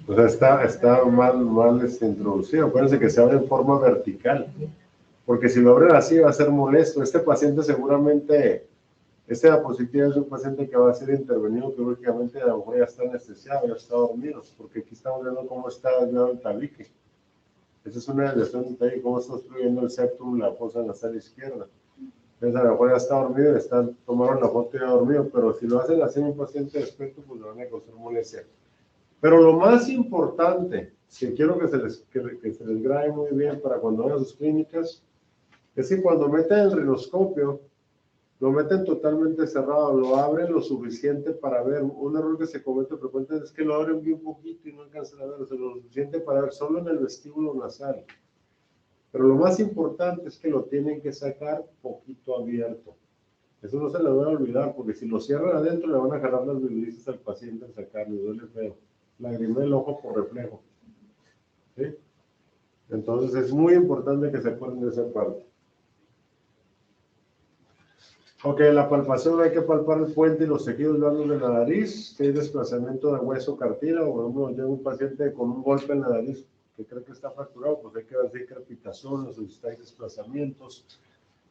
O sea, está mal introducido. Acuérdense que se abre en forma vertical. Porque si lo abren así va a ser molesto. Este paciente seguramente, este diapositiva es un paciente que va a ser intervenido quirúrgicamente, a lo mejor ya está anestesiado, ya está dormido. Porque aquí estamos viendo cómo está desviado el tabique. Esa es una desviación del tabique, cómo está obstruyendo el septum, la fosa nasal izquierda. Entonces a lo mejor ya está dormido, tomaron la foto ya dormido, pero si lo hacen así en un paciente despierto, pues le van a causar molestia. Pero lo más importante, que quiero que se les grabe muy bien para cuando vayan a sus clínicas, es que cuando meten el rinoscopio, lo meten totalmente cerrado, lo abren lo suficiente para ver. Un error que se comete frecuentemente es que lo abren bien poquito y no alcanzan a ver, o sea, lo suficiente para ver solo en el vestíbulo nasal. Pero lo más importante es que lo tienen que sacar poquito abierto. Eso no se le va a olvidar, porque si lo cierran adentro le van a jalar las bilicisas al paciente al sacarlo, duele feo. Lagrimea el ojo por reflejo. ¿Sí? Entonces es muy importante que se acuerden de esa parte. Ok, la palpación hay que palpar el puente y los tejidos blandos de la nariz. Si hay desplazamiento de hueso cartílago, por ejemplo, llega un paciente con un golpe en la nariz que cree que está fracturado, pues hay que ver si hay crepitaciones o si hay desplazamientos.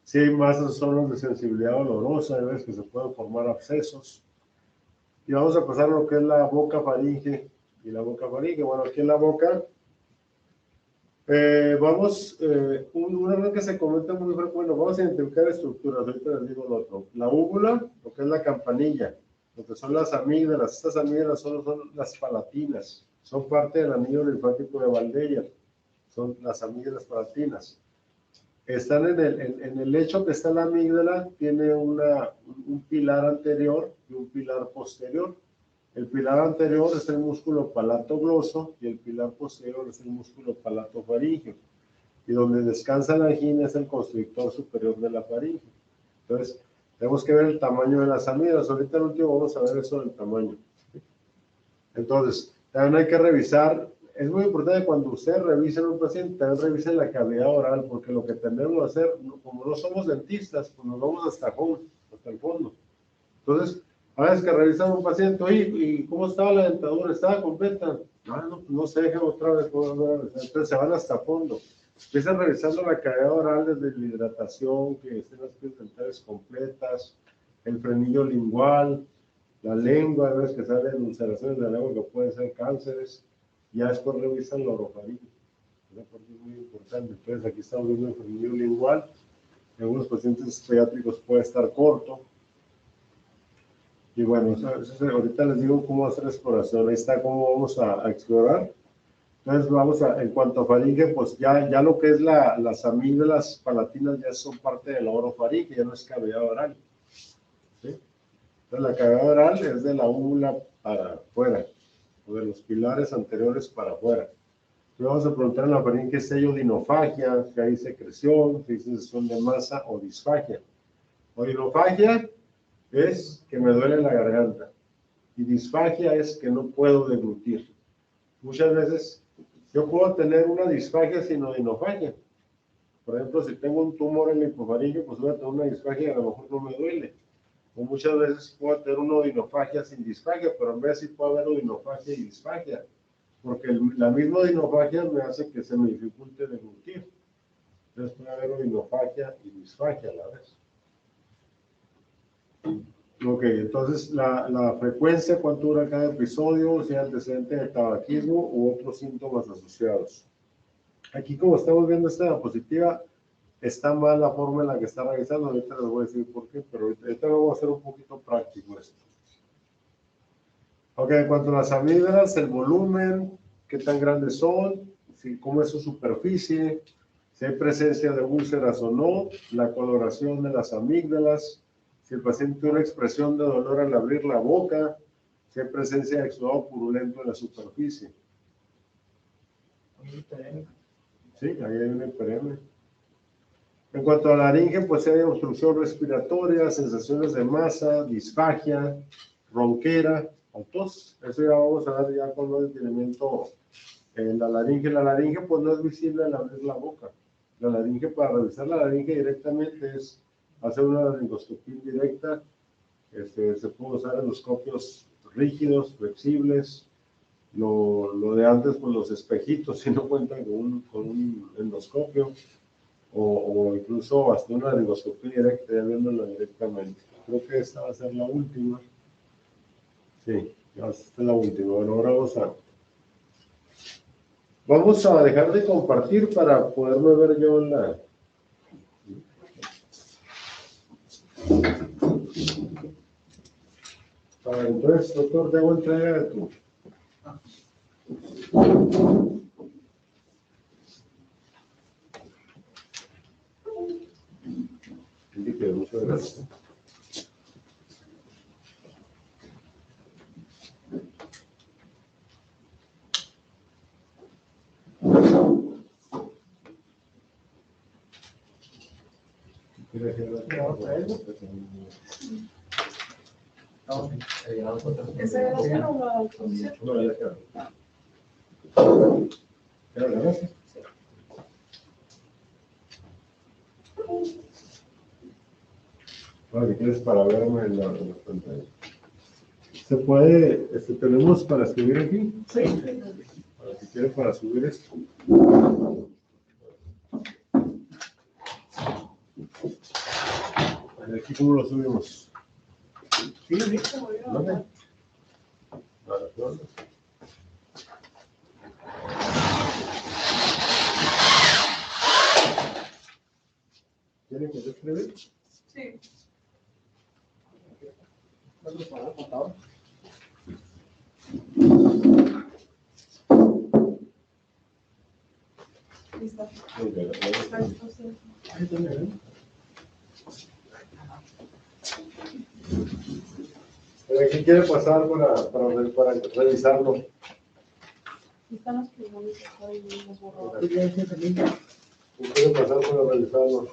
Si hay masas zonas de sensibilidad dolorosa, hay veces que se pueden formar abscesos. Y vamos a pasar a lo que es la boca faringe y la boca faringe. Bueno, aquí en la boca, un error que se comete muy frecuente, vamos a identificar estructuras, ahorita les digo lo otro. La úvula, lo que es la campanilla, lo que son las amígdalas, estas amígdalas son las palatinas, son parte del anillo linfático de Valdeyer, son las amígdalas palatinas. Están en el lecho que está la amígdala, tiene un pilar anterior y un pilar posterior. El pilar anterior es el músculo palatogloso y el pilar posterior es el músculo palatofaríngeo. Y donde descansa la angina es el constrictor superior de la faringe. Entonces, tenemos que ver el tamaño de las amígdalas. Ahorita al último vamos a ver eso del tamaño. Entonces, también hay que revisar. Es muy importante cuando ustedes revisen a un paciente, también revisen la cavidad oral, porque lo que tendemos a hacer, como no somos dentistas, pues nos vamos hasta el fondo. Entonces, a veces que revisan a un paciente, oye, ¿y cómo estaba la dentadura? ¿Estaba completa? No se deja otra vez. Entonces se van hasta fondo. Empiezan revisando la cavidad oral desde la hidratación, que estén las piezas dentales completas, el frenillo lingual, la lengua, a veces que salen ulceraciones de la lengua que pueden ser cánceres. Ya después revisan la orofaringe. Esa parte es muy importante. Entonces aquí estamos viendo el frenillo lingual. En algunos pacientes pediátricos puede estar corto. Y bueno, ahorita les digo cómo hacer la exploración. Ahí está cómo vamos a explorar. Entonces en cuanto a faringe, pues ya lo que es las amígdalas palatinas ya son parte de la orofaringe, ya no es cavidad oral. ¿Sí? Entonces la cavidad oral es de la úvula para afuera, o de los pilares anteriores para afuera. Entonces vamos a preguntar en la faringe si hay odinofagia, si hay secreción, si hay sensación de masa o disfagia. Odinofagia es que me duele la garganta. Y disfagia es que no puedo deglutir. Muchas veces yo puedo tener una disfagia sin odinofagia. Por ejemplo, si tengo un tumor en la hipofaringe, pues voy a tener una disfagia y a lo mejor no me duele. O muchas veces puedo tener una odinofagia sin disfagia, pero en vez sí puede haber odinofagia y disfagia. Porque la misma odinofagia me hace que se me dificulte deglutir. Entonces puede haber odinofagia y disfagia a la vez. Ok, entonces la frecuencia, cuánto dura cada episodio, si hay antecedente de tabaquismo u otros síntomas asociados. Aquí, como estamos viendo esta diapositiva, está mal la forma en la que está realizando. Ahorita les voy a decir por qué, pero ahorita vamos a hacer un poquito práctico esto. Ok, en cuanto a las amígdalas, el volumen, qué tan grandes son, cómo es su superficie, si hay presencia de úlceras o no, la coloración de las amígdalas, si el paciente tiene una expresión de dolor al abrir la boca, si hay presencia de exudado purulento en la superficie. Sí, ahí hay un hiperemia. En cuanto a la laringe, pues hay obstrucción respiratoria, sensaciones de masa, disfagia, ronquera o tos. Eso ya vamos a ver ya con el detenimiento en la laringe. La laringe pues no es visible al abrir la boca. La laringe, para revisar la laringe directamente es hacer una laringoscopía directa. Se puede usar endoscopios rígidos, flexibles. Lo de antes, pues los espejitos, si no cuentan con un endoscopio. O incluso hasta una laringoscopía directa, ya viéndola directamente. Creo que esta va a ser la última. Sí, esta es la última. Bueno, ahora vamos a dejar de compartir para poderme ver yo en la... Entonces, doctor, debo entrega de tu... Muchas gracias. ¿Esa era la o la producción? No, ya quedó. ¿Ya la ves? Bueno, si quieres para verme en la pantalla. ¿Se puede, tenemos para escribir aquí? Sí. Si quieres para subir esto. Aquí, ¿cómo lo subimos? Sí, sí. ¿Dónde? ¿Dónde? ¿Tienen que escribir? Sí. Listo. Está listo, sí. ¿Quién quiere pasar para revisarlo? Están los primeros y los borradores. ¿Quién quiere pasar para revisarlo?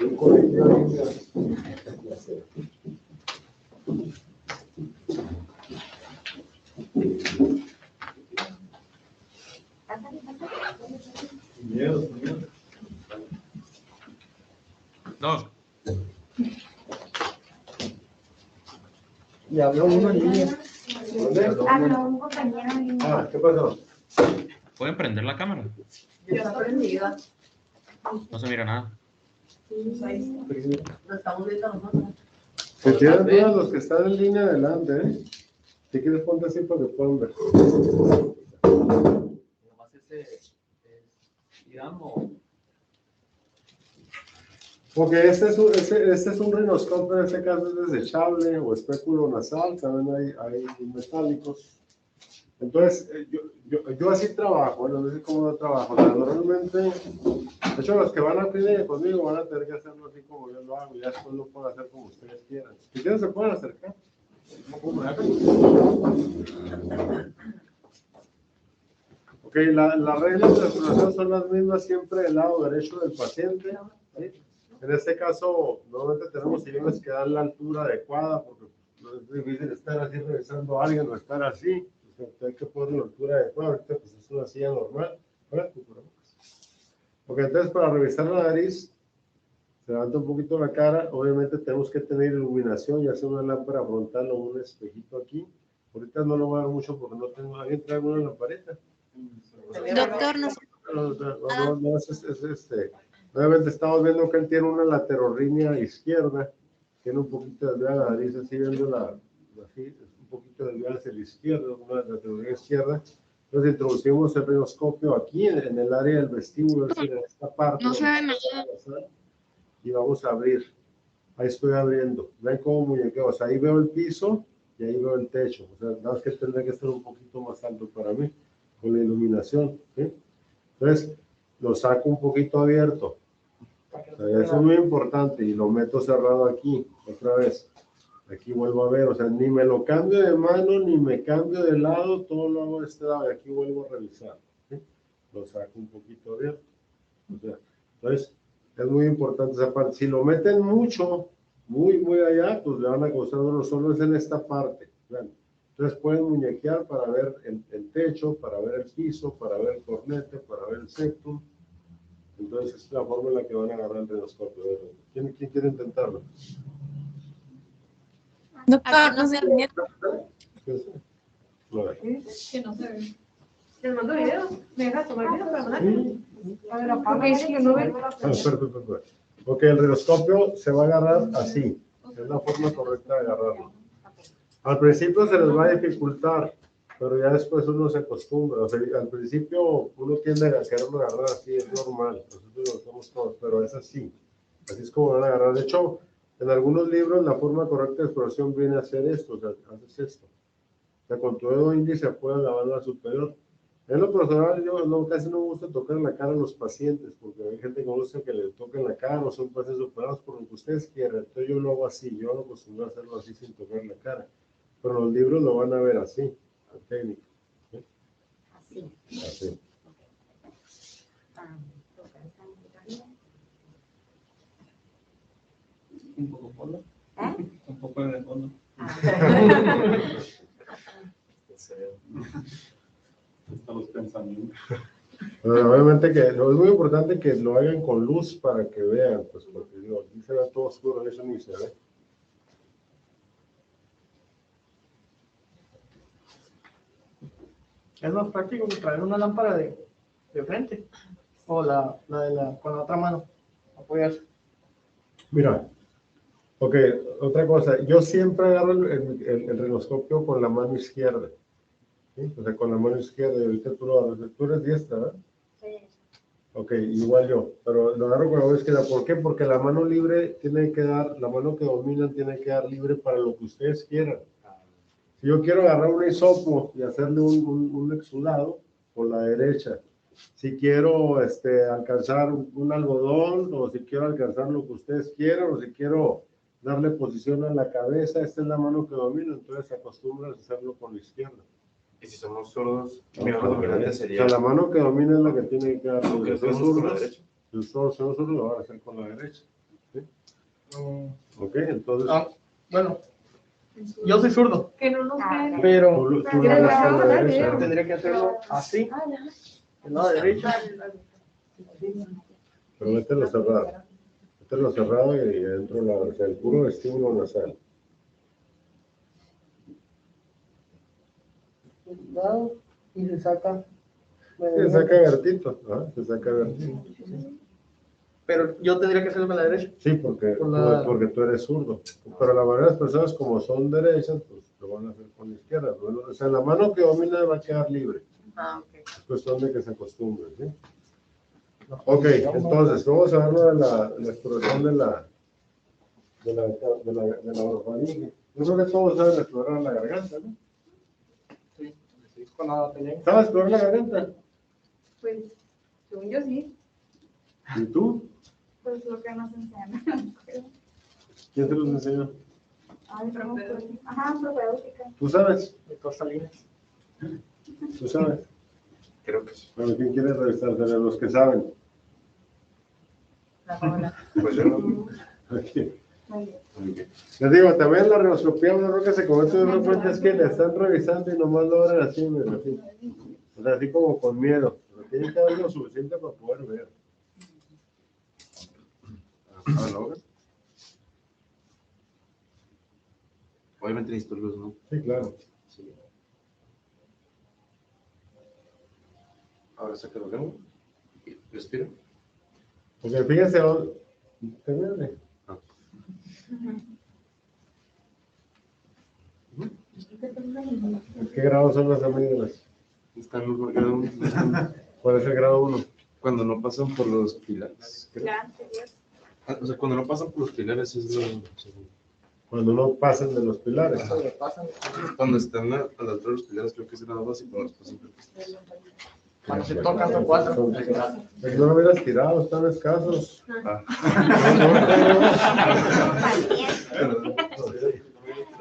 Un colectivo de miedo. Dos. Y habló uno en línea. ¿Dónde? Habló un compañero en línea. Ah, ¿qué pasó? ¿Pueden prender la cámara? Ya está prendida. No se mira nada. Lo estamos viendo nosotros. Si tienen dudas los que están en línea, adelante, ¿eh? Si quieres ponte así para que puedan ver. Nomás Irán o... Porque este es un rinoscopio, en este caso es desechable o espéculo nasal, también hay metálicos. Entonces, yo así trabajo, no sé cómo yo trabajo. O sea, normalmente, de hecho, los que van a clínica conmigo van a tener que hacerlo así como yo lo hago, y ya después lo pueden hacer como ustedes quieran. Si quieren, se pueden acercar. Ok, las reglas de exploración son las mismas siempre del lado derecho del paciente, ¿sí? En este caso, normalmente tenemos sillones que dan la altura adecuada, porque es difícil estar así revisando a alguien o estar así. O sea, hay que poner la altura adecuada. Ahorita pues es una silla normal. Ok, entonces para revisar la nariz, se levanta un poquito la cara. Obviamente tenemos que tener iluminación, ya sea una lámpara frontal o un espejito aquí. Ahorita no lo voy a dar mucho porque no tengo. ¿Alguien trae una lamparita? Doctor, no. Obviamente estamos viendo que él tiene una laterorrinea izquierda, tiene un poquito desviada la nariz, así viendo así, un poquito desviada hacia la izquierda, una laterorrinea izquierda. Entonces introducimos el rinoscopio aquí en el área del vestíbulo, es decir, en esta parte. No se ve nada. Y vamos a abrir. Ahí estoy abriendo. Ven cómo muñequeo. O sea, ahí veo el piso y ahí veo el techo. O sea, nada más que tendría que estar un poquito más alto para mí, con la iluminación. ¿Sí? Entonces, lo saco un poquito abierto. O sea, eso es muy importante. Y lo meto cerrado aquí, otra vez. Aquí vuelvo a ver. O sea, ni me lo cambio de mano, ni me cambio de lado. Todo lo hago de este lado. Y aquí vuelvo a revisar. ¿Sí? Lo saco un poquito abierto. O sea, entonces, es muy importante esa parte. Si lo meten mucho, muy allá, pues le van a causar dolor. Solo es en esta parte. ¿Ven? Entonces pueden muñequear para ver el techo, para ver el piso, para ver el cornete, para ver el septum. Entonces es la forma en la que van a agarrar el rinoscopio. ¿Quién quiere intentarlo? Doctor, no se ve. A ver. Que no se ve. ¿Les mando video? ¿Me dejas tomar video para mandar? Sí. A ver, apaga es que no veo. Perfecto. Ok, el rinoscopio se va a agarrar así. Es la forma correcta de agarrarlo. Al principio se les va a dificultar, pero ya después uno se acostumbra. O sea, al principio uno tiende a quererlo agarrar así, es normal. Nosotros lo hacemos todos, pero es así. Así es como van a agarrar. De hecho, en algunos libros la forma correcta de exploración viene a ser esto. O sea, haces esto. O sea, con tu dedo índice apoya la válvula superior. En lo personal, yo casi no me gusta tocar la cara a los pacientes, porque hay gente que gusta que le toquen la cara, o son pacientes operados por lo que ustedes quieran. Entonces yo lo hago así, yo lo acostumbro a hacerlo así sin tocar la cara. Pero los libros lo van a ver así, la técnica. ¿Sí? Así. Un poco fondo. Un poco en el fondo. Estamos pensando. Pero obviamente que es muy importante que lo hagan con luz para que vean, pues porque digo, aquí se ve todo oscuro, eso ni se ve. Es más práctico que traer una lámpara de frente o con la otra mano, apoyarse. Mira, ok, otra cosa, yo siempre agarro el rinoscopio con la mano izquierda. ¿Sí? O sea, con la mano izquierda, y ahorita tú lo agarras, tú eres diestra, ¿verdad? Sí. Ok, igual yo, pero lo agarro con la mano izquierda. ¿Por qué? Porque la mano libre tiene que dar, la mano que dominan tiene que dar libre para lo que ustedes quieran. Si yo quiero agarrar un hisopo y hacerle un exudado, con la derecha. Si quiero alcanzar un algodón, o si quiero alcanzar lo que ustedes quieran, o si quiero darle posición a la cabeza, esta es la mano que domina, entonces se acostumbran a hacerlo con la izquierda. Y si somos sordos, mi mano dominante O sería. sea, la mano que domina es la que tiene que dar libre. Si es con la zurdo, derecha. si es zurdo, lo van a hacer con la derecha. ¿Sí? Ok, entonces. Bueno, yo soy zurdo, Que no nos vean. pero Tú lo ¿Quieres hagas con la grabar? derecha. tendría que hacerlo así, del lado derecho. Pero mételo cerrado. Mételo cerrado y adentro o sea, el puro vestíbulo nasal. Lado, y se saca. Se saca vertito, ¿no? Se saca vertito. Pero yo tendría que hacerlo con la derecha. Sí, porque, Con la- porque tú eres zurdo. Pero la mayoría de las personas, como son derechas, pues lo van a hacer con la izquierda. Bueno, o sea, la mano que domina va a quedar libre. Ok. Es cuestión de que se acostumbren, ¿sí? Ok, entonces, vamos a ver la exploración de la orofaringe. Yo creo que todos saben explorar la garganta, ¿no? Sí, con la tenía. ¿Sabes explorar la garganta? Pues, según yo sí. ¿Y tú? Pues lo que nos enseñan. ¿Quién te los enseñó? Ay, no, pues, ajá, propedéutica. ¿Tú sabes? Doctor Salinas. ¿Tú sabes? Creo que sí. Bueno, ¿quién quiere revisar? De los que saben. La Paola. Pues yo no. Aquí. Les digo, también la radioscopía, un error que se comete de repente es que le están revisando y nomás lo abren así, mira, así. O sea, así como con miedo. Pero tienen que haber lo suficiente para poder ver. Ah, ¿no? Obviamente necesito luz, ¿no? Sí, claro. Sí. Ahora saca la lengua y respira. Porque fíjense, termínale. Ah. ¿Qué grado son las amígdalas? Están en grado 1. ¿Cuál es el grado 1? Cuando no pasan por los pilares. creo. La anterior. Ah, o sea, cuando no pasan por los pilares es lo segundo. Cuando no pasan de los pilares. Cuando están a la altura de los pilares creo que es grado 2 y cuando los pasan por los pilares. Cuando se tocan son 4. Pues no lo hubieras tirado, están escasos. Ah.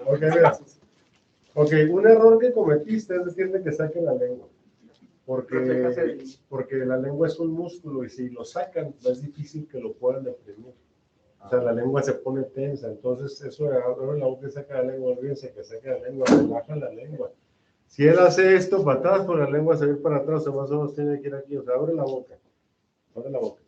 Ok, mira. Ok, un error que cometiste es decirle que saque la lengua. Porque la lengua es un músculo y si lo sacan es difícil que lo puedan deprimir. O sea, la lengua se pone tensa. Entonces, eso de abre la boca y saca la lengua, olvídense que saca la lengua, relaja la lengua. Si él hace esto para atrás, pues la lengua se va a ir para atrás, o más o menos tiene que ir aquí. O sea, abre la boca. Abre la boca.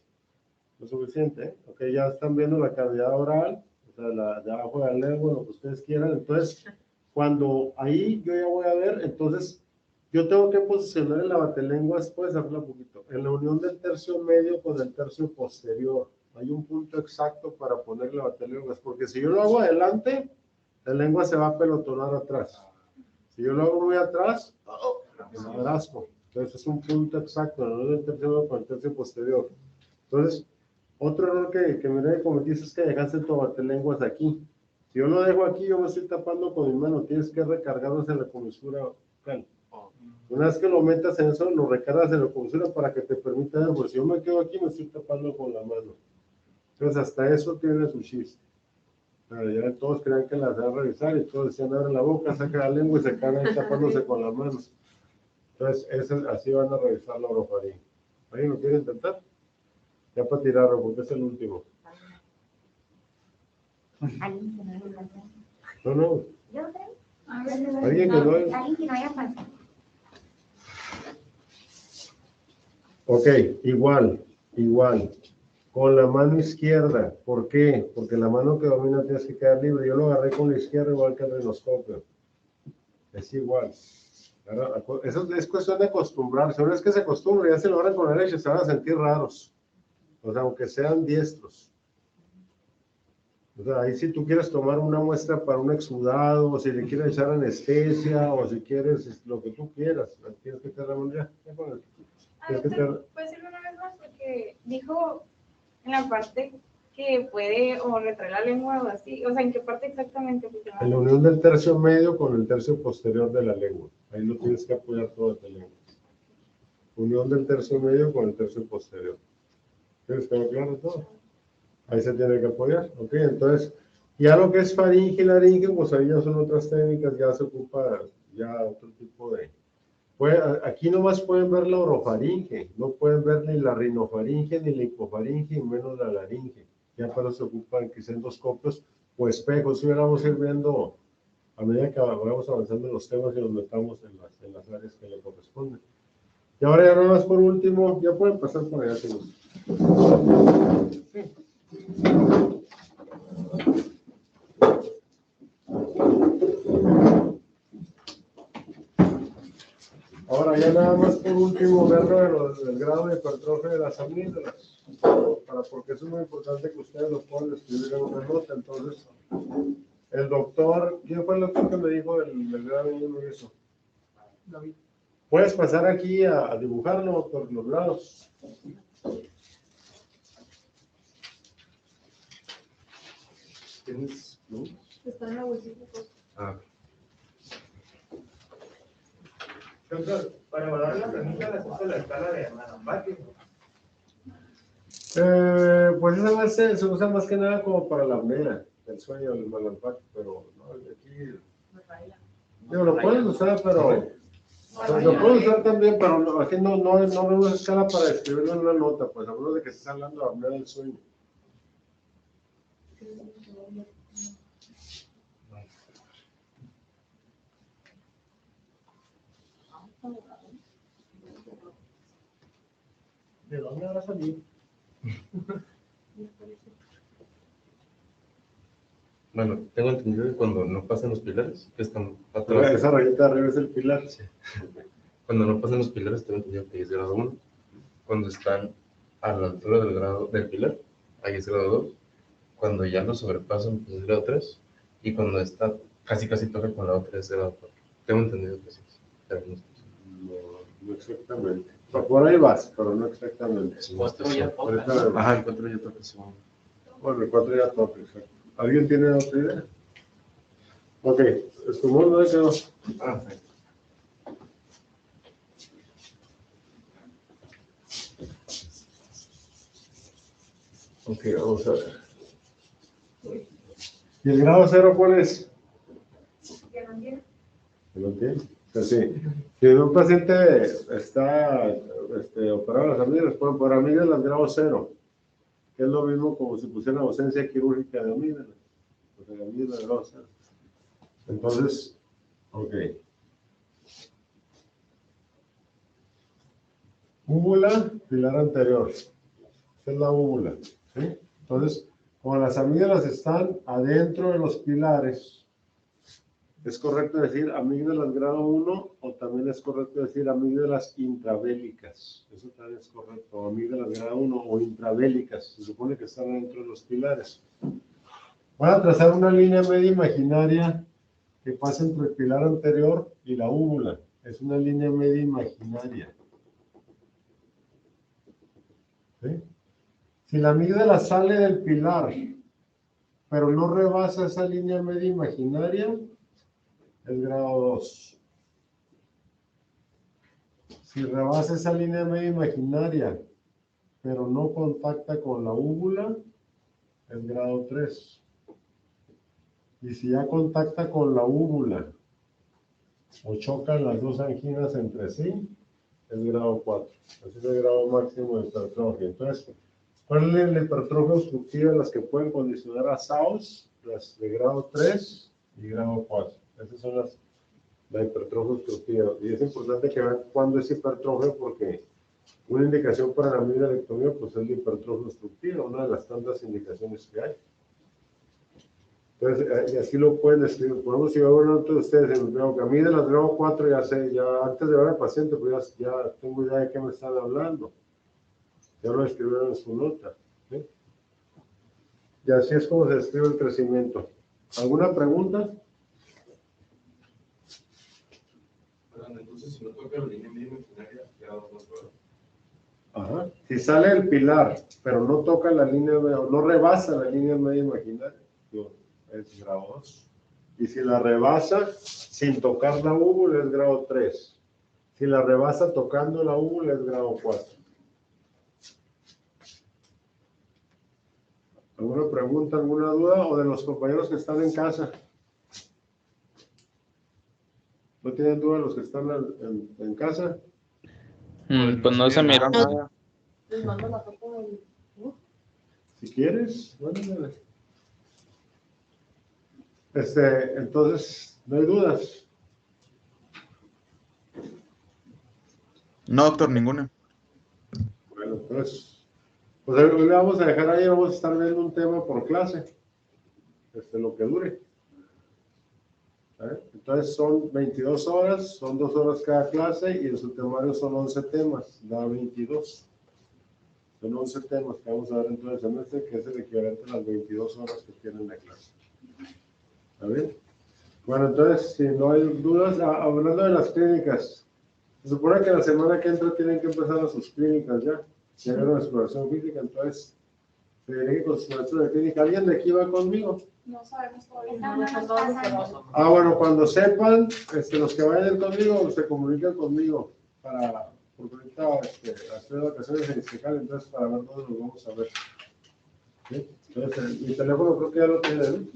Lo suficiente, ¿eh? Ok, ya están viendo la cavidad oral, o sea, de abajo de la lengua, lo que ustedes quieran. Entonces, cuando ahí yo ya voy a ver, entonces yo tengo que posicionar el lavatelenguas, puedes abrirla un poquito, en la unión del tercio medio con el tercio posterior. Hay un punto exacto para poner el lavatelenguas, porque si yo lo hago adelante, la lengua se va a pelotonar atrás. Si yo lo hago muy atrás, me abrasco. Entonces es un punto exacto, en la unión del tercio medio con el tercio posterior. Entonces, otro error que me cometiste es que dejaste tu lavatelenguas aquí. Si yo lo dejo aquí, yo me estoy tapando con mi mano. Tienes que recargarlos en la comisura bucal. Una vez que lo metas en eso, lo recargas en la comisura para que te permita ver. Pues si yo me quedo aquí, me estoy tapando con la mano. Entonces, hasta eso tiene su chiste. Pero ya todos creían que las van a revisar y todos decían, abre la boca, saca la lengua y se quedan ahí tapándose con la mano. Entonces, así van a revisar la orofaringe. ¿Alguien lo quiere intentar? Ya para tirarlo, porque es el último. No, no. Alguien que no haya. Ok, igual. Con la mano izquierda. ¿Por qué? Porque la mano que domina tienes que quedar libre. Yo lo agarré con la izquierda igual que el rinoscopio. Es igual. Ahora, eso es cuestión de acostumbrarse. Una vez que se acostumbra, ya se lo agarran con la derecha, se van a sentir raros. O sea, aunque sean diestros. O sea, ahí si tú quieres tomar una muestra para un exudado, o si le quieres echar anestesia, o si quieres lo que tú quieras, tienes que tener la mano ya. ¿Puedes decirlo una vez más? Porque dijo en la parte que puede o retraer la lengua o así. O sea, ¿en qué parte exactamente? En la unión del tercio medio con el tercio posterior de la lengua. Ahí lo tienes que apoyar toda tu lengua. Unión del tercio medio con el tercio posterior. ¿Tienes que claro todo? Ahí se tiene que apoyar. Ok, entonces, ya lo que es faringe y laringe, pues ahí ya son otras técnicas, ya se ocupa ya otro tipo de... aquí nomás pueden ver la orofaringe, no pueden ver ni la rinofaringe, ni la hipofaringe, y menos la laringe. Ya para eso se ocupan quizá endoscopios o espejos. Si vamos a ir viendo a medida que vamos avanzando en los temas y nos metamos en las áreas que le corresponden. Y ahora ya nada más por último, ya pueden pasar por allá. Sí. Ahora ya nada más por último ver del grado de hipertrofia de las amígdalas, porque eso es muy importante que ustedes lo puedan escribir en una nota. Entonces, el doctor, ¿quién fue el doctor que me dijo del grado 1 y eso? David. Puedes pasar aquí a dibujarlo por los lados. ¿Tienes luz? Está en la bolsita. Ah. Doctor, para evaluar las amígdalas usa la escala de Malampati. Pues esa base se usa más que nada como para la apnea, el sueño del Malampati, pero no, aquí... Digo, lo pueden usar, pero... Lo pueden usar también, pero aquí no vemos escala para escribirlo en una nota, pues hablando de que se está hablando de apnea del sueño. ¿De dónde habrá salido? Bueno, tengo entendido que cuando no pasan los pilares, que están atrás. Esa rayita arriba es el pilar. Sí. Cuando no pasan los pilares, tengo entendido que ahí es grado 1. Cuando están a la altura del grado del pilar, ahí es grado 2. Cuando ya lo sobrepasan, pues es grado 3. Y cuando está casi toca con la otra, es grado 4. Tengo entendido que sí. Pero no sé. No exactamente. O sea, por ahí vas, pero no exactamente. Cuatro ya toca, Ahorita- ¿no? Ajá, el 4 ya toca. Sí. Bueno, el 4 ya toca, exacto. ¿Alguien tiene otra idea? Ok, ¿estuvimos dónde quedó? Ah, perfecto. Ok, vamos a ver. ¿Y el grado 0 cuál es? ¿Ya no tiene? ¿Que no tiene? O sea, sí. Si un paciente está operado las amígdalas, pueden poner amígdalas grado 0, que es lo mismo como si pusieran ausencia quirúrgica de amígdalas. O sea, amígdalas grado 0. Entonces, ok. Úvula, pilar anterior. Esta es la úvula. ¿Sí? Entonces, como las amígdalas están adentro de los pilares, ¿es correcto decir amígdalas grado 1 o también es correcto decir amígdalas intravélicas? Eso también es correcto, amígdalas grado 1 o intravélicas. Se supone que están adentro de los pilares. Voy a trazar una línea media imaginaria que pasa entre el pilar anterior y la úvula. Es una línea media imaginaria. ¿Sí? Si la amígdala sale del pilar, pero no rebasa esa línea media imaginaria, es grado 2. Si rebasa esa línea media imaginaria, pero no contacta con la úvula, es grado 3. Y si ya contacta con la úvula, o chocan las dos anginas entre sí, es grado 4. Ese es el grado máximo de hipertrofia. Entonces, ¿cuál es la hipertrofia obstructiva? Las que pueden condicionar a SAOS, las de grado 3 y grado 4. Esas son la hipertrofia obstructiva. Y es importante que vean cuándo es hipertrofia, porque una indicación para la amidalectomía pues es la hipertrofia obstructiva, una de las tantas indicaciones que hay. Entonces, y así lo pueden escribir. Podemos si veo uno de ustedes en que a mí de las grado 4 ya sé, ya antes de ver al paciente, pues ya tengo idea de qué me están hablando. Ya lo escribieron en su nota. ¿Sí? Y así es como se describe el crecimiento. ¿Alguna pregunta? Entonces, si no toca la línea media imaginaria, grado 2, ¿verdad? Ajá. Si sale el pilar, pero no toca la línea, no rebasa la línea media imaginaria, es grado 2. Y si la rebasa sin tocar la úvula, es grado 3. Si la rebasa tocando la úvula, es grado 4. ¿Alguna pregunta, alguna duda? ¿O de los compañeros que están en casa? ¿No tienen duda los que están en casa? Pues no se miró nada. Les mando la foto del... Si quieres, bueno, dale. Entonces, no hay dudas. No, doctor, ninguna. Bueno, pues hoy le vamos a dejar ahí, vamos a estar viendo un tema por clase, lo que dure. ¿Vale? Entonces son 22 horas, son 2 horas cada clase y en su temario son 11 temas, da 22. Son 11 temas que vamos a ver en todo el semestre, que es el equivalente a las 22 horas que tienen la clase. ¿Está bien? Bueno, entonces, si no hay dudas, hablando de las clínicas, se supone que la semana que entra tienen que empezar a sus clínicas ya. Ya vieron la exploración física, entonces se dirige con su maestro de clínica. ¿Alguien de aquí va conmigo? No sabemos todavía. Bueno, cuando sepan, los que vayan conmigo se comunican conmigo porque ahorita hacer vacaciones en Iztacala, entonces para ver dónde nos vamos a ver. ¿Sí? Entonces, mi teléfono creo que ya lo tienen.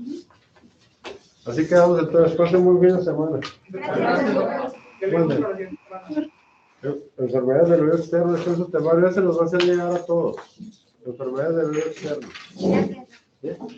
Así que vamos entonces, pasen muy bien la semana. Enfermedades del oído externo, este es su temario, ya se los va a hacer llegar a todos. Enfermedades del oído externo. ¿Sí?